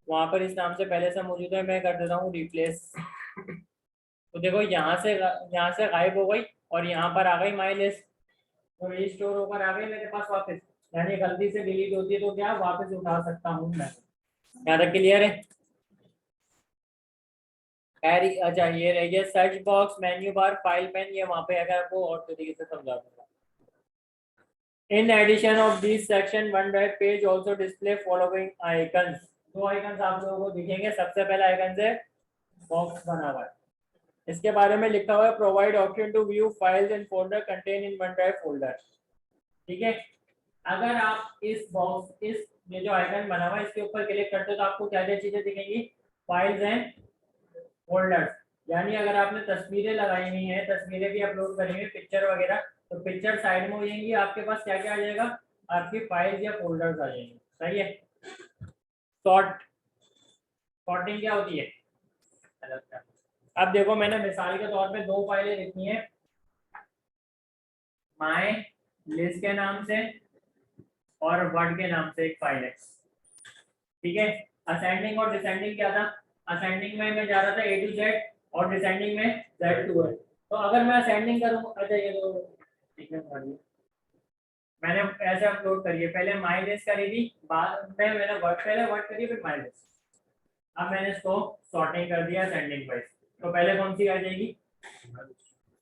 वहां पर इस नाम से पहले से मौजूद है, मैं कर देता हूँ रिप्लेस। तो देखो यहाँ से गायब हो गई और यहाँ पर आ गई माई लिस्ट, तो रीस्टोर होकर आ गई मेरे पास वापस। यानी गलती से डिलीट होती है तो क्या वापस उठा सकता हूँ मैं। यहाँ तक क्लियर है। अच्छा ये रह गया search box, menu bar, file pane, ये वहां पे अगर आपको और तरीके से समझा दूंगा। In addition of this section, OneDrive page also display following icons. दो आइकन्स आप लोगों को दिखेंगे। सबसे पहला आइकन है बॉक्स बना हुआ है, इसके बारे में लिखा हुआ है provide option to view files and folder content in OneDrive folder, ठीक है। अगर आप इस बॉक्स ये जो आइकन बना हुआ है इसके ऊपर क्लिक करते हो तो आपको क्या क्या चीजें दिखेंगी, फाइल्स एंड फोल्डर्स। यानी अगर आपने तस्वीरें लगाई हुई हैं, तस्वीरें भी अपलोड करी हुई, पिक्चर वगैरह, तो पिक्चर साइड में हो जाएंगी, आपके पास क्या क्या आ जाएगा, आपकी फाइल्स या फोल्डर्स आ जाएंगे, सही है। सॉर्टिंग क्या होती है, अब देखो मैंने मिसाल के तौर पे दो फाइलें लिखी हैं, माय लिस्ट के नाम से और वर्ड के नाम से एक फाइल है, ठीक है। असेंडिंग और डिसेंडिंग क्या था, असेंडिंग में मैं जा रहा था A to Z और डिसेंडिंग में Z to है। तो अगर मैं असेंडिंग करूँ, अच्छा ये तो ठीक है, मैंने ऐसे अपलोड करी है, पहले माई लिस्ट करी थी, बाद में मैंने पहले वर्ड करी फिर माई लिस्ट। अब मैंने इसको सॉर्टिंग कर दिया असेंडिंग वाइज, तो पहले कौन सी आ जाएगी,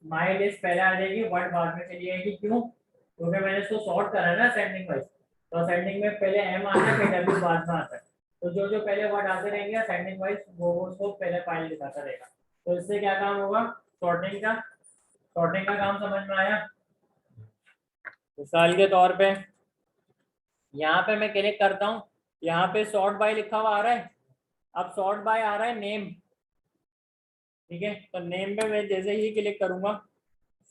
माई लिस्ट पहले आ जाएगी, वर्ड बाद में चली जाएगी, क्यों, क्योंकि मैंने इसको सॉर्ट करा है ना असेंडिंग वाइज, तो असेंडिंग में पहले M आता है फिर W बाद में आता है, तो जो जो पहले वर्ड आते रहेंगे असेंडिंग वाइज वो उसको पहले फाइल दिखाता रहेगा। तो इससे क्या काम होगा, सॉर्टिंग का काम समझ में आया। मिसाल के तौर पे यहाँ पे मैं क्लिक करता हूँ, यहाँ पे सॉर्ट बाय लिखा हुआ आ रहा है, अब सॉर्ट बाय आ रहा है नेम, ठीक है। तो नेम पे मैं जैसे ही क्लिक करूंगा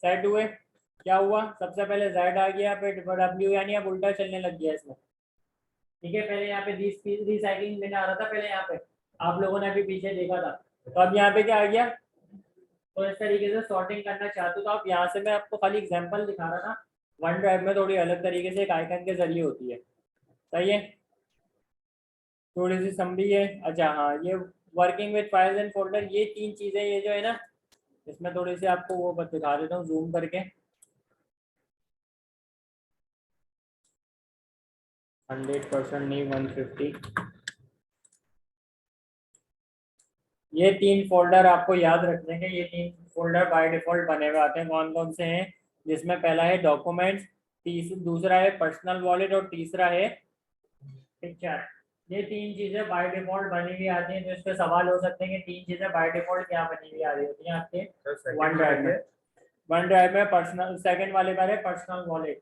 सेट हुए, क्या हुआ, सबसे पहले Z आ गया, फिर W, यानी अब उल्टा चलने लग गया इसमें, ठीक है। पहले यहाँ पे रिसाइकलिंग बिन आ रहा था, पहले यहाँ पे आप लोगों ने अभी पीछे देखा था, तो अब यहाँ पे क्या आ गया। तो इस तरीके से सॉर्टिंग करना चाहते हो तो आप यहाँ से, मैं आपको खाली एग्जांपल दिखा रहा था, वन ड्राइव में थोड़ी अलग तरीके से एक आइकन के जरिए होती है, सही है। थोड़ी सी समझी है, अच्छा हाँ, ये working with files and folder, ये तीन चीजें, ये जो है ना, इसमें थोड़ी सी आपको वो दिखा देता हूँ जूम करके, 100% नहीं 150। ये तीन फोल्डर आपको याद रखने के, ये तीन फोल्डर बाय डिफॉल्ट बने हुए आते हैं, कौन कौन से हैं, जिसमें पहला है डॉक्यूमेंट्स, दूसरा है पर्सनल वॉलेट और तीसरा है पिक्चर। ये तीन चीजें बाय डिफॉल्ट बनी हुई आती हैं, तो इस पे सवाल हो सकते हैं कि तीन चीजें बाय डिफॉल्ट क्या बनी हुई आ रही होती हैं आपके वन ड्राइव में। वन ड्राइव में पर्सनल, सेकंड वाले पर है पर्सनल वॉलेट,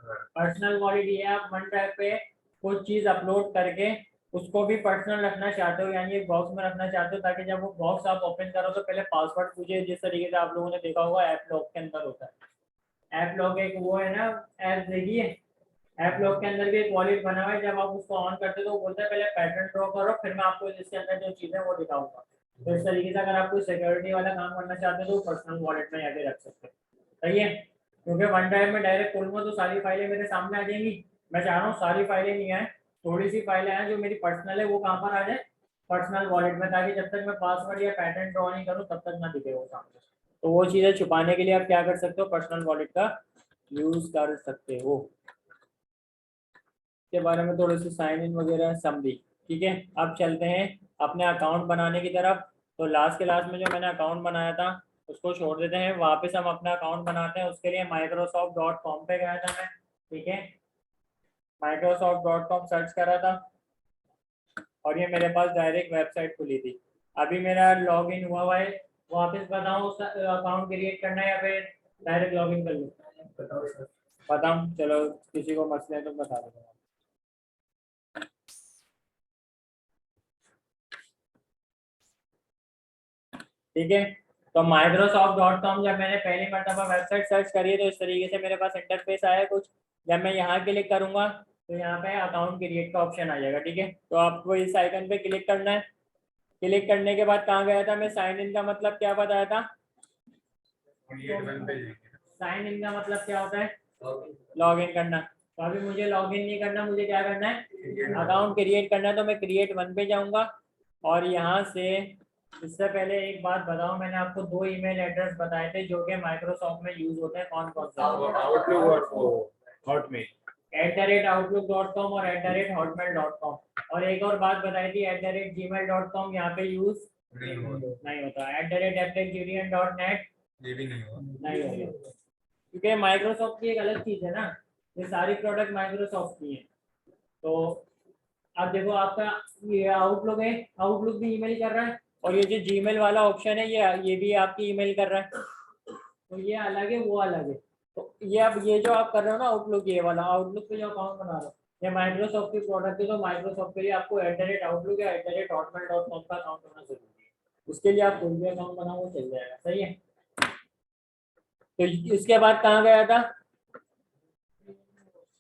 पर्सनल वॉलेट ये आप वन ड्राइव पे कुछ चीज अपलोड करके उसको भी पर्सनल रखना चाहते हो, यानी एक बॉक्स में रखना चाहते हो, ताकि जब वो बॉक्स आप ओपन करो तो पहले पासवर्ड पूछे, जिस तरीके से आप लोगों ने देखा होगा ऐप लॉक के अंदर होता है। ऐप लॉक एक वो है ना, ऐप देखिए, ऐप लॉक के अंदर भी एक वॉलेट बना हुआ है, जब आप उसको ऑन करते हो तो वो बोलता है पहले पैटर्न ड्रॉ करो, फिर मैं आपको इसके अंदर जो चीजें वो दिखाऊंगा। तो इस तरीके से अगर आप कोई सिक्योरिटी वाला काम करना चाहते हो तो पर्सनल वॉलेट में आगे रख सकते हो। सही है, क्योंकि वन ड्राइव में डायरेक्ट खोलूंगा तो सारी फाइलें मेरे सामने आ जाएंगी। मैं चाह रहा हूँ सारी फाइलें नहीं आए, थोड़ी सी फाइलें आए जो मेरी पर्सनल है वो कहाँ पर आ जाए, पर्सनल वॉलेट में, ताकि जब तक मैं पासवर्ड या पैटर्न ड्रॉ नहीं करूँ तब तक ना दिखे वो सामने। तो वो चीजें छुपाने के लिए आप क्या कर सकते हो, पर्सनल वॉलेट का यूज कर सकते हो। के बारे में थोड़े से साइन इन वगैरह समझी। ठीक है, अब चलते हैं अपने अकाउंट बनाने की तरफ। तो लास्ट क्लास में जो मैंने अकाउंट बनाया था उसको छोड़ देते हैं, वापस हम अपना अकाउंट बनाते हैं। उसके लिए microsoft.com पे गया था मैं। ठीक है, microsoft.com सर्च करा था और ये मेरे पास डायरेक्ट वेबसाइट खुली थी। अभी मेरा लॉग इन हुआ है, वापस बताऊँ अकाउंट क्रिएट करना है या फिर डायरेक्ट लॉग इन कर लूँ? बताऊँ, चलो किसी को मसले है तो बता दो। ठीक है, तो microsoft.com जब मैंने पहली मरतबा वेबसाइट सर्च करी है तो इस तरीके से मेरे पास इंटरफेस आया कुछ। जब मैं यहाँ क्लिक करूंगा तो यहाँ पे अकाउंट क्रिएट का ऑप्शन आ जाएगा। ठीक है, तो आपको इस आइकन पे क्लिक करना है। क्लिक करने के बाद कहाँ गया था मैं, साइन इन का मतलब क्या बताया था? साइन इन का मतलब क्या होता है? लॉग इन करना। तो अभी मुझे लॉग इन नहीं करना, मुझे क्या करना है, अकाउंट क्रिएट करना है। तो मैं क्रिएट वन पे जाऊंगा और यहाँ से, इससे पहले एक बात बताओ, मैंने आपको दो ईमेल एड्रेस बताए थे जो कि माइक्रोसॉफ्ट में यूज होते हैं, कौन कौन सा? आउटलुक और हॉटमेल, @outlook.com और @hotmail.com। और एक और बात बताई थी, @gmail.com यहाँ पे यूज नहीं होता। @applejulian.net ये भी नहीं हुआ, नहीं होगा, क्योंकि माइक्रोसॉफ्ट की एक अलग चीज है ना, ये सारी प्रोडक्ट माइक्रोसॉफ्ट की है। तो अब देखो आपका ये आउटलुक है, आउटलुक भी ईमेल कर रहा है, और ये जो जीमेल वाला ऑप्शन है ये भी आपकी ईमेल कर रहा है। तो ये अलग है, वो अलग है। तो ये अब ये जो आप कर रहे हो ना आउटलुक, ये वाला आउटलुक पे जो अकाउंट बना रहे हो ये माइक्रोसॉफ्ट की प्रोडक्ट है, तो माइक्रोसॉफ्ट के लिए आपको @outlook या @hotmail.com का अकाउंट होना जरूरी है। उसके लिए आप कोई भी अकाउंट बनाओ वो चल जाएगा। सही है, तो इसके बाद कहाँ गया था,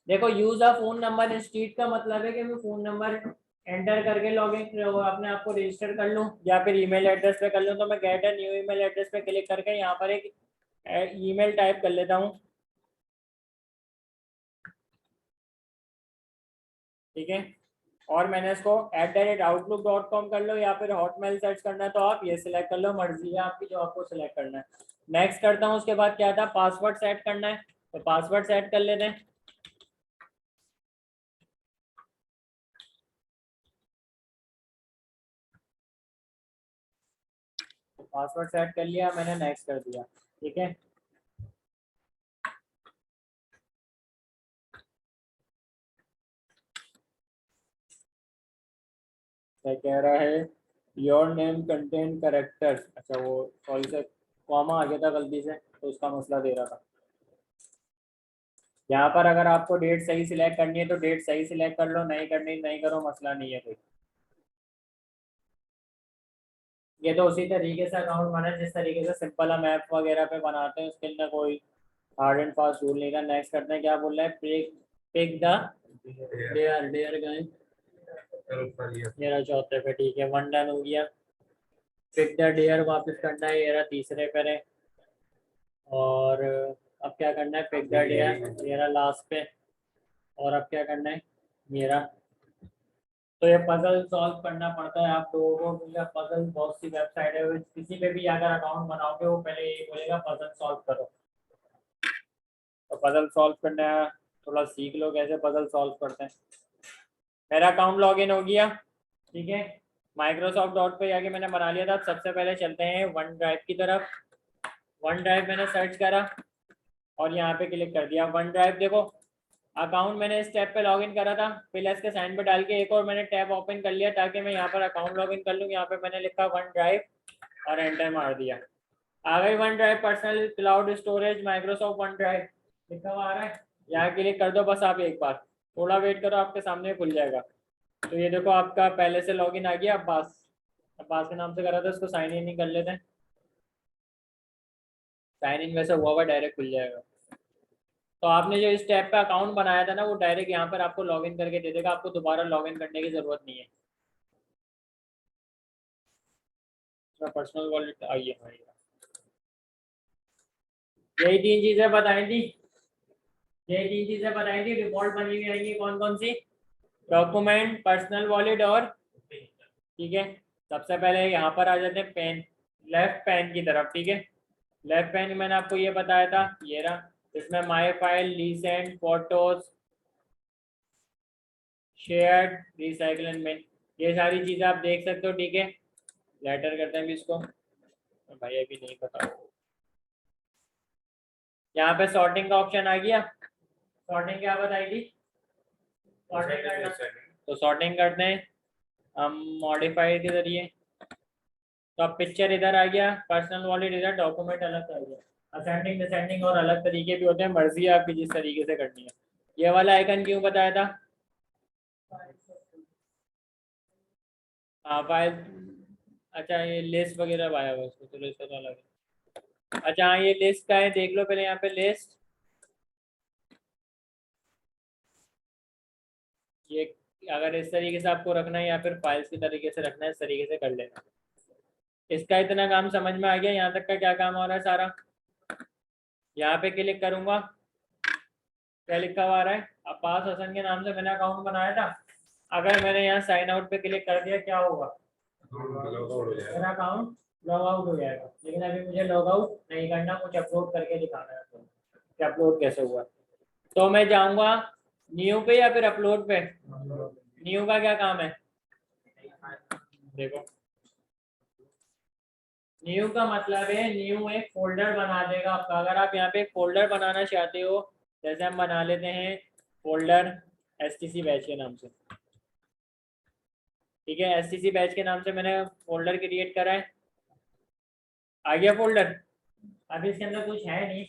देखो use a phone number instead का मतलब है कि मैं फोन नंबर एंटर करके लॉगिन अपने आप को रजिस्टर कर लूं या फिर ईमेल एड्रेस पे कर लूं। तो मैं get a new email address पे क्लिक करके यहाँ पर एक ईमेल टाइप कर लेता हूँ। ठीक है, और मैंने इसको @outlook.com कर लो या फिर हॉटमेल सर्च करना है तो आप ये सिलेक्ट कर लो, मर्जी है आपकी जो आपको सिलेक्ट करना है। नेक्स्ट करता हूँ, उसके बाद क्या था, पासवर्ड सेट करना है, तो पासवर्ड सेट कर लेते हैं। पासवर्ड सेट कर लिया मैंने, नेक्स्ट कर दिया। ठीक है, क्या कह रहा है, योर नेम कंटेन करेक्टर्स, अच्छा वो सॉरी से कॉमा आ गया था गलती से तो उसका मसला दे रहा था। यहाँ पर अगर आपको डेट सही सिलेक्ट करनी है तो डेट सही सिलेक्ट कर लो, नहीं करनी नहीं करो, मसला नहीं है कोई। ये तो उसी तरीके से अकाउंट बना जिस तरीके से सिंपल हम ऐप वगैरह पे बनाते हैं, उसके अंदर कोई हार्ड एंड फास्ट रूल नहीं था। नेक्स्ट करते हैं, क्या बोल रहा है, pick the dare, dare guys मेरा चौथे पे। ठीक है, वन डन हो गया। पिक द डेयर वापस करना है, ये रहा तीसरे पे है। और अब क्या करना है, पिक द डेयर मेरा लास्ट पे। और अब क्या करना है मेरा, तो ये पजल सॉल्व करना पड़ता है आप लोगों को, क्योंकि पजल बहुत सी वेबसाइट है, किसी पे भी अगर अकाउंट बनाओगे वो पहले ये बोलेगा पजल सॉल्व करो। तो पजल सॉल्व करना है, थोड़ा सीख लो कैसे पजल सॉल्व करते हैं। मेरा अकाउंट लॉगिन हो गया। ठीक है, माइक्रोसॉफ्ट डॉट पे जाके मैंने बना लिया था। सबसे पहले चलते हैं वन ड्राइव की तरफ। वन ड्राइव मैंने सर्च करा और यहाँ पे क्लिक कर दिया। वन ड्राइव देखो, अकाउंट मैंने इस टैब पे लॉगिन करा था, प्लस के साइन पे डाल के एक और मैंने टैब ओपन कर लिया ताकि मैं यहाँ पर अकाउंट लॉगिन कर लूँ। यहाँ पे मैंने लिखा वन ड्राइव और एंटर मार दिया। आ गई one drive, personal cloud storage Microsoft one drive लिखा हुआ आ रहा है। यहाँ क्लिक कर दो बस आप एक बार, थोड़ा वेट करो, आपके सामने खुल जाएगा। तो ये देखो आपका पहले से लॉगिन आ गया। अब्बास के नाम से करा था, उसको साइन इन ही कर लेते हैं। साइन इन वैसे हुआ डायरेक्ट खुल जाएगा। तो आपने जो इस टैब पे अकाउंट बनाया था ना, वो डायरेक्ट यहाँ पर आपको लॉगिन करके दे देगा, आपको दोबारा लॉगिन करने की जरूरत नहीं है। पर्सनल वॉलेट आइए, यही तीन चीजें बताई थी, डिफॉल्ट बनी हुई आएंगी कौन कौन सी? डॉक्यूमेंट, पर्सनल वॉलेट और, ठीक है। सबसे पहले यहाँ पर आ जाते हैं पेन, लेफ्ट पेन की तरफ, ठीक है। लेफ्ट पेन मैंने आपको ये बताया था, ये रहा। इसमें my file, recent, photos, shared, recycle and main, ये सारी चीजें आप देख सकते हो, ठीक है। लेटर करते हैं भी इसको, भाई अभी नहीं पता। यहाँ पे सॉर्टिंग का ऑप्शन आ गया। सॉर्टिंग क्या बताई थी? सॉर्टिंग करना, तो सॉर्टिंग करते हैं हम मॉडिफाई के जरिए। तो अब पिक्चर इधर आ गया, पर्सनल वॉलेट इधर, डॉक्यूमेंट अलग आ गया। असेंडिंग डिसेंडिंग और अलग तरीके भी होते हैं, मर्जी है आपकी जिस तरीके से करनी है। ये वाला आइकन क्यों बताया था? हाँ फाइल, अच्छा ये लिस्ट वगैरह आया हुआ है उसको, चलो इसका तो अलग है। अच्छा हाँ, ये लिस्ट का है, देख लो पहले यहाँ पे लिस्ट। ये अगर इस तरीके से आपको रखना है या फिर फाइल्स की तरीके से रखना है, इस तरीके से कर लेना। इसका इतना काम समझ में आ गया, यहाँ तक का क्या काम हो रहा है सारा। यहाँ पे क्लिक करूंगा, क्या लिखा हुआ आ रहा है? अब्बास हसन के नाम से मैंने अकाउंट बनाया था। अगर मैंने यहाँ साइन आउट पे क्लिक कर दिया, क्या होगा? मेरा अकाउंट लॉग आउट हो जाएगा। लेकिन अभी मुझे लॉग आउट नहीं करना, कुछ अपलोड करके दिखाना है आपको कि अपलोड कैसे हुआ। तो मैं जाऊंगा न्यू पे या फिर अपलोड पे? न्यू का क्या काम है? देखो, न्यू का मतलब है न्यू एक फोल्डर बना देगा आपका। अगर आप यहाँ पे एक फोल्डर बनाना चाहते हो, जैसे हम बना लेते हैं फोल्डर STC बैच के नाम से, ठीक है। STC बैच के नाम से मैंने फोल्डर क्रिएट करा है, आ गया फोल्डर। अभी इसके अंदर कुछ है नहीं,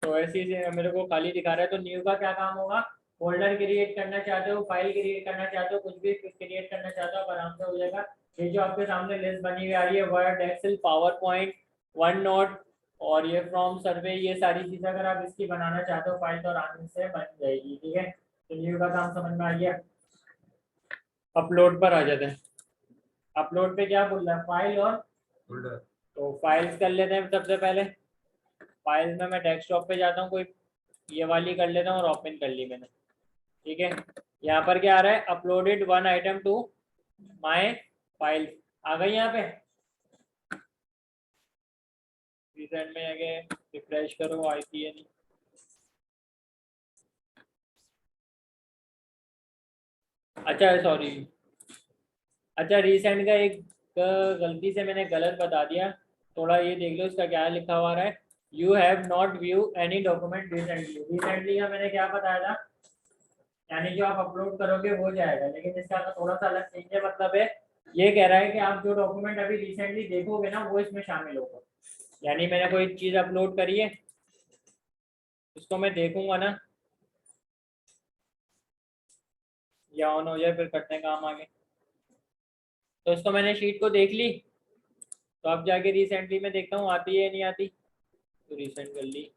तो ऐसे ही मेरे को खाली दिखा रहा है। तो न्यू का क्या काम होगा? फोल्डर क्रिएट करना चाहते हो, फाइल क्रिएट करना चाहते हो, कुछ भी क्रिएट करना चाहते हो, आप आराम से हो जाएगा। ये जो आपके सामने लिस्ट बनी हुई आ रही है, Word, Excel, PowerPoint, OneNote और ये फ्रॉम सर्वे, ये सारी चीजें अगर आप इसकी बनाना चाहते हो फाइल, तो आराम से बन जाएगी, ठीक है। तो न्यू का काम समझ में आ गया। अपलोड पर आ जाते हैं। अपलोड पे क्या बोल रहा है? फाइल और फोल्डर। तो फाइल्स कर लेते हैं सबसे पहले। फाइल्स में मैं डेस्कटॉप पे जाता हूँ, कोई ये वाली कर लेता हूँ और ओपन कर ली मैंने, ठीक है। यहाँ पर क्या आ रहा है? Uploaded one item to my file, आ गई यहाँ पे। रिसेंट में आगे रिफ्रेश करो, आईपी है नहीं। अच्छा सॉरी, अच्छा रिसेंट का एक गलती से मैंने गलत बता दिया, थोड़ा ये देख लो इसका क्या लिखा हुआ रहा है। You have not view any document recently. Recently का मैंने क्या बताया था? यानी जो आप अपलोड करोगे वो जाएगा, लेकिन इसका तो थोड़ा सा अलग चेंज है। मतलब है ये कह रहा है कि आप जो डॉक्यूमेंट अभी रिसेंटली देखोगे ना, वो इसमें शामिल होगा। यानी मैंने कोई चीज अपलोड करी है, उसको मैं देखूंगा ना, या ऑन हो जाए फिर करते काम आगे। तो इसको मैंने शीट को देख ली, तो अब जाके रिसेंटली में देखता हूँ आती है या नहीं आती, तो रिसेंट कर ली।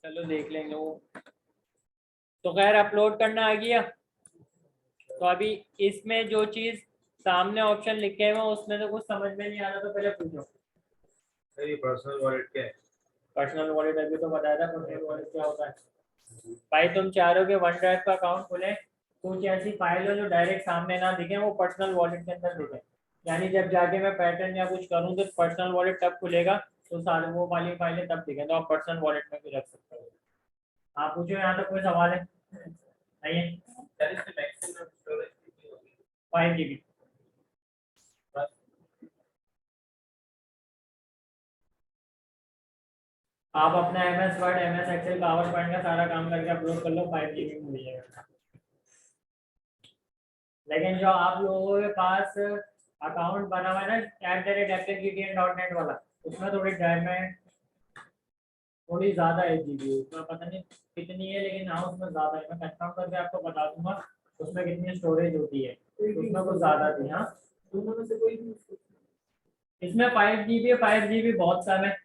चलो देख लेंगे वो। तो खैर अपलोड करना आ गया। तो अभी इसमें जो चीज सामने ऑप्शन लिखे हुए हैं उसमें तो कुछ समझ में नहीं आ रहा, तो पहले पूछो पर्सनल वॉलेट क्या है? पर्सनल वॉलेट अभी तो बताया था, पर्सनल वॉलेट क्या होता है। भाई तुम चाह रहे हो कि वन ड्राइव का अकाउंट खोले, कुछ ऐसी फाइल हो जो डायरेक्ट सामने ना दिखे, वो पर्सनल वॉलेट के अंदर दिखे। यानी जब जाके मैं पैटर्न या कुछ करूँ तो पर्सनल वॉलेट तब खुलेगा, तो सारे वो वाली फाइलें तब दिखे, तो आप पर्सनल वॉलेट में भी रख सकते हो। आप पूछो, यहाँ तक कोई सवाल है? नहीं है। 5 GB। आप अपना MS Word, MS Excel, PowerPoint का सारा काम करके अपलोड कर लो, 5 GB में मिल जाएगा। लेकिन जो आप लोगों के पास अकाउंट बना हुआ है ना @aptitn.net वाला, उसमें थोड़ी ड्राइव में थोड़ी ज़्यादा है GB, उसमें पता नहीं कितनी है, लेकिन हाँ उसमें ज़्यादा है। मैं कंफर्म करके आपको बता दूंगा उसमें कितनी स्टोरेज होती है, उसमें कुछ ज़्यादा थी। हाँ दोनों में से कोई भी, इसमें 5 GB है, 5 GB बहुत कम है,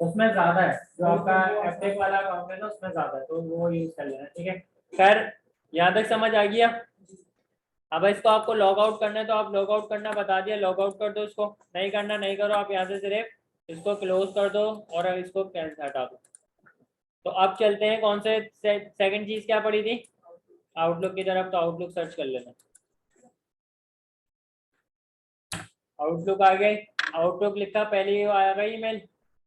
उसमें ज़्यादा है। जो आपका एप्टेक वाला अकाउंट है ना उसमें ज़्यादा है, तो वो यूज़ कर लेना, ठीक है। खैर यहाँ तक समझ आ गया। अब इसको आपको लॉग आउट करना है तो आप लॉग आउट करना बता दिया, लॉग आउट कर दो। इसको नहीं करना नहीं करो, आप यहाँ से सिर्फ इसको क्लोज कर दो और इसको कैंसिल हटा दो। तो अब चलते हैं कौन से सेकंड चीज क्या पड़ी थी, आउटलुक की तरफ। तो आउटलुक सर्च कर लेना, आउटलुक आ गई। आउटलुक लिखा, पहले आ गई ईमेल,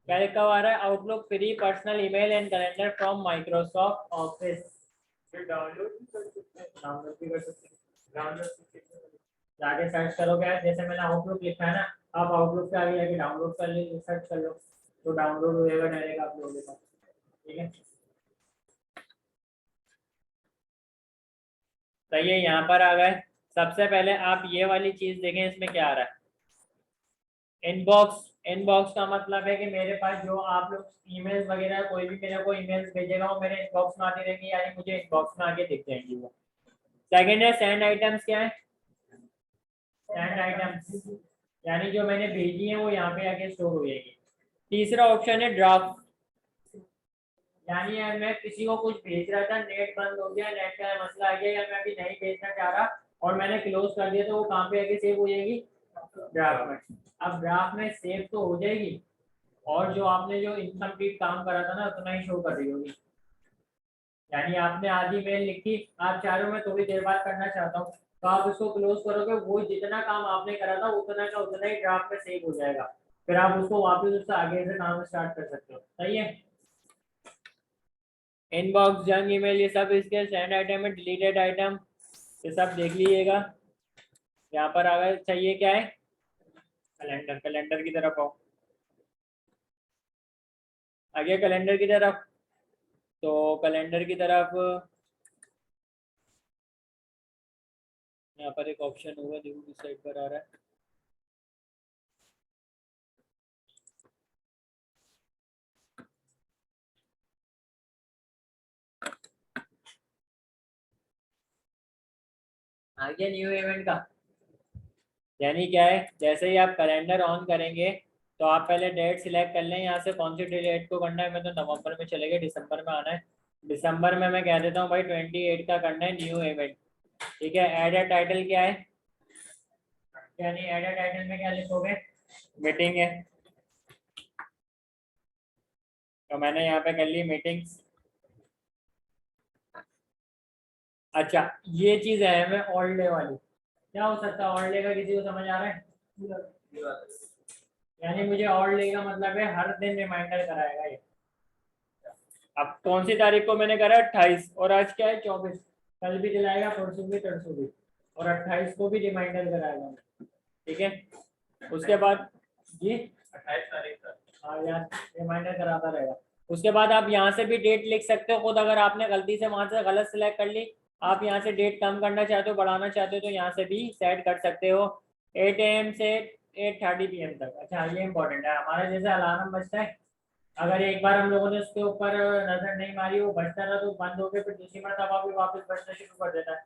क्या लिखा हुआ आ रहा है, outlook free personal email and calendar from Microsoft office. Download भी कर सकते हैं, डाउनलोड भी कर सकते हैं, डाउनलोड जाके सर्च करोगे, जैसे मैंने आउटलुक लिखा है ना, आप आउटलुक से आगे जाके डाउनलोड कर ले, सर्च कर लो तो डाउनलोड हो जाएगा डायरेक्ट आप लोगों के पास, ठीक है। सही है, यहाँ पर आ गए। सबसे पहले आप ये वाली चीज देखें, इसमें क्या आ रहा है, इनबॉक्स। इनबॉक्स का मतलब है कि मेरे पास जो आप लोग ईमेल्स वगैरह कोई भी मेरे को ईमेल्स भेजेगा वो मेरे इनबॉक्स में आती रहेंगी, यानी मुझे इनबॉक्स में आके दिख जाएंगी वो। सेकंड है सेंड आइटम्स, क्या है सेंड आइटम्स, यानी जो मैंने भेजी है वो यहाँ पे आके स्टोर हो जाएगी। तीसरा ऑप्शन है ड्राफ्ट, यानी यार मैं किसी को कुछ भेज रहा था, नेट बंद हो गया, नेट का मसला आ गया, या मैं अभी नहीं भेजना चाह रहा और मैंने क्लोज कर दिया, तो वो कहाँ पे आके सेव हो जाएगी, ड्राफ्ट में। अब ड्राफ्ट में सेव तो हो जाएगी, और जो आपने जो इनकम्प्लीट काम करा था ना उतना ही शो कर रही होगी। यानी आपने आधी मेल लिखी, आप चाह रहे हो मैं थोड़ी देर बाद करना चाहता हूँ, तो आप उसको क्लोज करोगे, वो जितना काम आपने करा था उतना का उतना ही ड्राफ्ट में सेव हो जाएगा, फिर आप उसको वापस उससे आगे से काम स्टार्ट कर सकते हो। सही है, इनबॉक्स, जंक ईमेल, ये सब इसके सेंड आइटम है, डिलीटेड आइटम, ये सब देख लीजिएगा। यहाँ पर अगर चाहिए क्या है, कैलेंडर, कैलेंडर की तरफ आओ, आगे कैलेंडर की तरफ। तो कैलेंडर की तरफ यहाँ पर एक ऑप्शन होगा, देखो किस साइड पर आ रहा है। आ गया न्यू इवेंट का, यानी क्या है, जैसे ही आप कैलेंडर ऑन करेंगे तो आप पहले डेट सिलेक्ट कर लें, यहाँ से कौन सी डेट को करना है। मैं तो नवंबर में चले गए, दिसंबर में आना है। दिसंबर में मैं कह देता हूँ भाई 28 का करना है न्यू इवेंट, ठीक है। एड अ टाइटल क्या है, यानी एड अ टाइटल में क्या लिखोगे, मीटिंग है, तो मैंने यहाँ पे कर ली मीटिंग्स। अच्छा ये चीज है ऑल डे वाली, क्या हो सकता है ऑल डे का, किसी को समझ आ रहा है, यानी मुझे ऑल डे का मतलब है हर दिन रिमाइंडर कराएगा ये। अब कौन सी तारीख को मैंने करा, 28, और आज क्या है 24, कल भी दिलाएगा, परसों भी, तरसों भी, और 28 को भी रिमाइंडर कराएगा, ठीक है। उसके बाद जी 28 तारीख तक, हाँ यार रिमाइंडर कराता रहेगा। उसके बाद आप यहाँ से भी डेट लिख सकते हो खुद, अगर आपने गलती से वहां से गलत सिलेक्ट कर ली, आप यहाँ से डेट कम करना चाहते हो बढ़ाना चाहते हो तो यहाँ से भी सेट कर सकते हो, 8 AM से 8:30 PM तक। अच्छा ये इंपॉर्टेंट है, हमारा जैसे अलार्म बजता है, अगर एक बार हम लोगों ने उसके ऊपर नजर नहीं मारी, वो बजता रहा तो बंद हो गया, फिर दूसरी मरतबा भी वापस बजना शुरू कर देता है।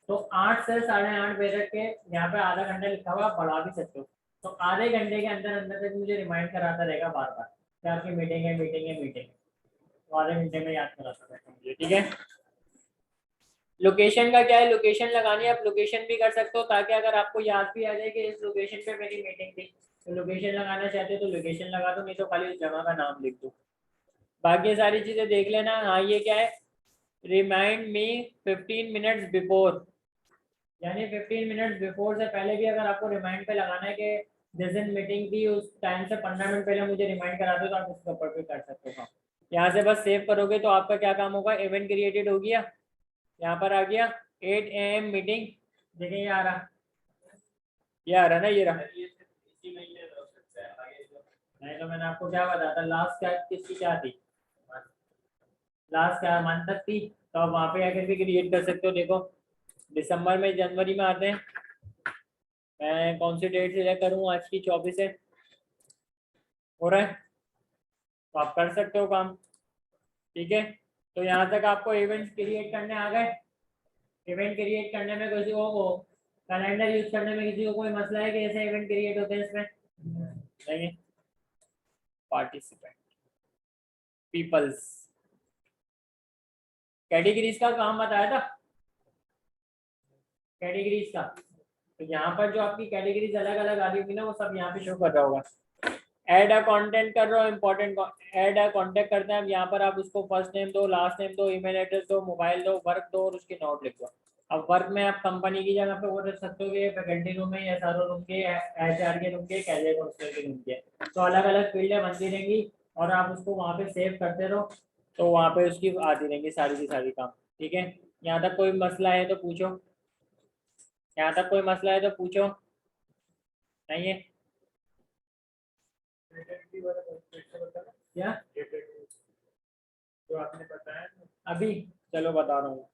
तो 8 से 8:30 बजे तक के यहाँ पे आधा घंटा लिखा हुआ, आप बढ़ा भी सकते हो। तो आधे घंटे के अंदर अंदर तक मुझे रिमाइंड कराता रहेगा बार बार कि आपकी मीटिंग है, मीटिंग है, मीटिंग है, तो आधे घंटे में याद कराता रहेगा मुझे, ठीक है। लोकेशन का क्या है, लोकेशन लगानी है, आप लोकेशन भी कर सकते हो, ताकि अगर आपको याद भी आ जाए कि इस लोकेशन पे मेरी मीटिंग थी, तो लोकेशन लगाना चाहते हो तो लोकेशन लगा दो, नहीं तो खाली उस जगह का नाम लिख दो। बाकी सारी चीजें देख लेना। हाँ ये क्या है, रिमाइंड मी 15 मिनट्स बिफोर, यानी 15 मिनट्स बिफोर से पहले भी अगर आपको रिमाइंड पे लगाना है कि जिस दिन मीटिंग थी उस टाइम से 15 मिनट पहले मुझे रिमाइंड करा दो, तो आप उसके ऊपर भी कर सकते हो। यहाँ से बस सेव करोगे तो आपका क्या काम होगा, इवेंट क्रिएटेड हो गया, यहाँ पर आ गया 8 AM मीटिंग, देखिए ये आ रहा, ये आ रहा ना, ये रहा। नहीं तो मैंने आपको क्या बताया था, लास्ट क्या किसकी क्या थी, लास्ट क्या मंथ तक थी, तो आप वहाँ पे आकर भी क्रिएट कर सकते हो। देखो दिसंबर में जनवरी में आते हैं, मैं कौन सी डेट सिलेक्ट करूँ? आज की 24 है, हो रहा है, तो आप कर सकते हो काम। ठीक है, तो यहाँ तक आपको इवेंट क्रिएट करने आ गए। इवेंट क्रिएट करने में किसी को कैलेंडर यूज करने में किसी को कोई मसला है कि ऐसे इवेंट क्रिएट होते हैं इसमें? नहीं है। पार्टिसिपेंट, पीपल्स, कैटेगरीज का काम बताया था, कैटेगरीज का। तो यहाँ पर जो आपकी कैटेगरीज अलग अलग आ रही होगी ना, वो सब यहाँ पे शो कर रहा होगा। ऐड अ कंटेंट कर रहे हो, इंपॉर्टेंट ऐड अ कॉन्टेक्ट करते हैं। अब यहाँ पर आप उसको फर्स्ट नेम दो, लास्ट नेम दो, ईमेल एड्रेस दो, मोबाइल दो, वर्क दो और उसकी नोट लिख दो। अब वर्क में आप कंपनी की जगह पे वो रख सकते हो कि फैकल्टी रूम में, एसआरओ रूम के, एचआर के रूम के, कैरियर काउंसलर के रूम के। तो अलग अलग फील्डें बनती रहेंगी और आप उसको वहाँ पे सेव करते रहो, तो वहाँ पे उसकी आती रहेंगी सारी की सारी काम। ठीक है, यहाँ तक कोई मसला है तो पूछो, यहाँ तक कोई मसला है तो पूछो। नहीं है क्या जो आपने बताया अभी? चलो बता रहा हूँ।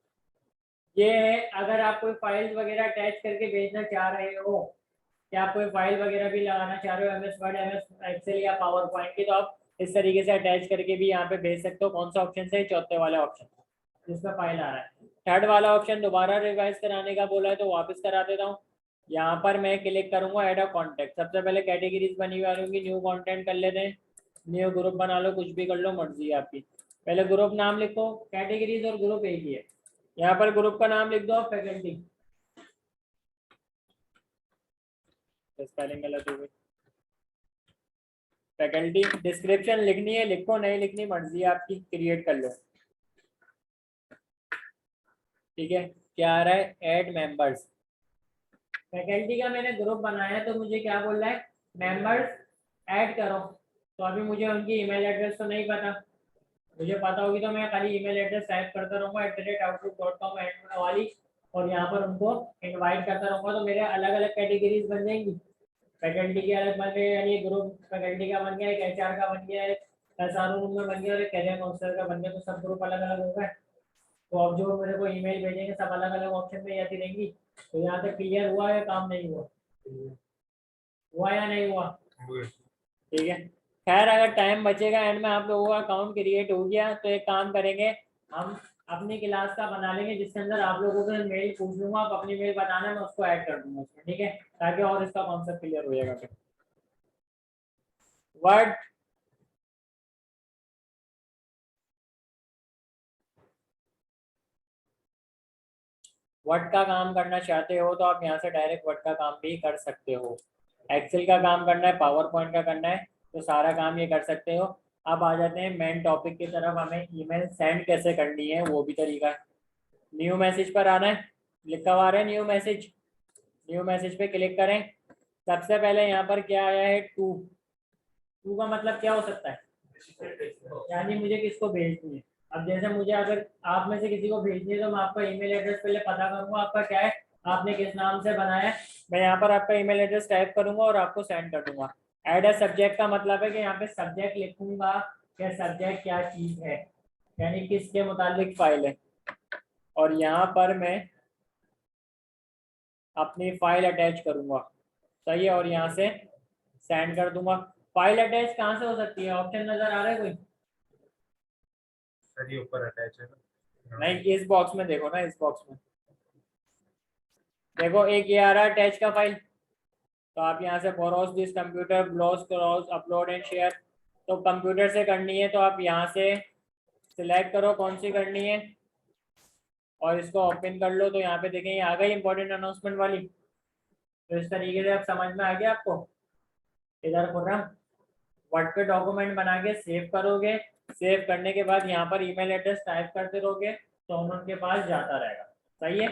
ये है, अगर आप कोई फाइल वगैरह अटैच करके भेजना चाह रहे हो, क्या आप कोई फाइल वगैरह भी लगाना चाह रहे हो एमएस वर्ड, एमएस एक्सेल या पावर पॉइंट की, तो आप इस तरीके से अटैच करके भी यहाँ पे भेज सकते हो। कौन सा ऑप्शन से? चौथे वाला ऑप्शन जिसमें फाइल आ रहा है। थर्ड वाला ऑप्शन दोबारा रिवाइज कराने का बोला है तो वापस करा देता हूँ। यहाँ पर मैं क्लिक करूंगा ऐड अ कॉन्टेक्ट। सबसे पहले कैटेगरीज बनी हुई आ रही होंगी, न्यू कॉन्टेंट कर लेते हैं। न्यू ग्रुप बना लो, कुछ भी कर लो, मर्जी है आपकी। पहले ग्रुप नाम लिखो, कैटेगरीज और ग्रुप एक ही है। यहाँ पर ग्रुप का नाम लिख दो फैकल्टी, स्पेलिंग गलत हो गई, फैकल्टी। डिस्क्रिप्शन लिखनी है लिखो, नहीं लिखनी मर्जी है आपकी, क्रिएट कर लो। ठीक है, क्या आ रहा है? Add members. फैकल्टी का मैंने ग्रुप बनाया तो मुझे क्या बोल रहा है? मेंबर्स ऐड करो। तो अभी मुझे उनकी ईमेल एड्रेस तो नहीं पता, मुझे पता होगी तो मैं खाली ईमेल एड्रेस टाइप करता रहूंगा @outlook.com एड वाली, और यहाँ पर उनको इनवाइट करता रहूंगा, तो मेरे अलग अलग कैटेगरीज बन जाएंगी। फैकल्टी के अलग बन गए, यानी ग्रुप फैकल्टी का बन गया, एक एचआर का बन गया, एक एसआरओ रूम में बन गया और एक कैरियर काउंसलर का बन गया। तो सब ग्रुप अलग अलग हो गए। तो अब जो मेरे को ईमेल भेजेंगे सब अलग अलग ऑप्शन में आती रहेंगी। तो यहाँ तक क्लियर हुआ या काम नहीं हुआ? हुआ या नहीं हुआ? ठीक है, खैर अगर टाइम बचेगा एंड में आप लोगों का अकाउंट क्रिएट हो गया तो एक काम करेंगे, हम अपनी क्लास का बना लेंगे जिसके अंदर आप लोगों से मेल पूछ लूंगा, आप अपनी मेल बताना, मैं उसको ऐड कर दूंगा उसमें। ठीक है, ताकि और इसका कॉन्सेप्ट क्लियर हो जाएगा। फिर वर्ड, वर्ड का काम करना चाहते हो तो आप यहाँ से डायरेक्ट वर्ड का काम भी कर सकते हो। एक्सेल का काम करना है, पावर पॉइंट का करना है, तो सारा काम ये कर सकते हो। अब आ जाते हैं मेन टॉपिक की तरफ, हमें ईमेल सेंड कैसे करनी है वो भी तरीका है। न्यू मैसेज पर आना है, लिखा हुआ है न्यू मैसेज। न्यू मैसेज पे क्लिक करें। सबसे पहले यहाँ पर क्या आया है? टू। टू का मतलब क्या हो सकता है? यानी मुझे किसको भेजनी है। अब जैसे मुझे अगर आप में से किसी को भेजनी है तो मैं आपका ईमेल एड्रेस पहले पता करूंगा, आपका क्या है, आपने किस नाम से बनाया है। मैं यहाँ पर आपका ईमेल एड्रेस टाइप करूंगा और आपको सेंड कर दूंगा। ऐड अ सब्जेक्ट का मतलब है कि यहाँ पे सब्जेक्ट लिखूंगा कि सब्जेक्ट क्या चीज है, यानी किसके मुतालिक फाइल है। और यहाँ पर मैं अपनी फाइल अटैच करूंगा, सही है, और यहाँ से सेंड कर दूंगा। फाइल अटैच कहाँ से हो सकती है? ऑप्शन नजर आ रहा है कोई? सर ये ऊपर अटैच है ना? नहीं, इस बॉक्स में देखो ना, इस बॉक्स में देखो, एक ये आ रहा है अटैच का फाइल। तो आप यहाँ से बोरोस दिस कंप्यूटर ब्लॉस क्रॉस अपलोड एंड शेयर, तो कंप्यूटर से करनी है तो आप यहाँ से सिलेक्ट करो कौन सी करनी है और इसको ओपन कर लो। तो यहाँ पे देखें, ये आ गई इंपॉर्टेंट अनाउंसमेंट वाली। तो इस तरीके से आप समझ में आ गया आपको। इधर खुर्रम वर्ड पे डॉक्यूमेंट बना के सेव करोगे, सेव करने के बाद यहाँ पर ईमेल एड्रेस टाइप करते रहोगे तो हम उनके पास जाता रहेगा। सही है,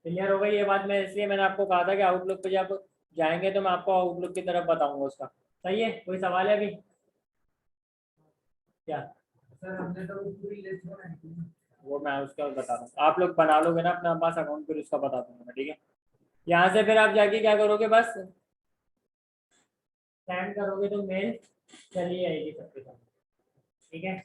क्लियर हो गई ये बात? मैं इसलिए मैंने आपको कहा था कि आउटलुक पे जब जाएंगे तो मैं आपको आउटलुक की तरफ बताऊंगा उसका। सही है, कोई सवाल है अभी? क्या सर हमने तो पूरी लिस्ट बनाई थी। वो मैं उसका बता दूंगा, आप लोग बना लोगे ना अपना पास अकाउंट, फिर उसका बता दूंगा मैं। ठीक है, यहाँ से फिर आप जाके क्या करोगे, बस सेंड करोगे तो मेल चली आएगी सबके साथ। ठीक है,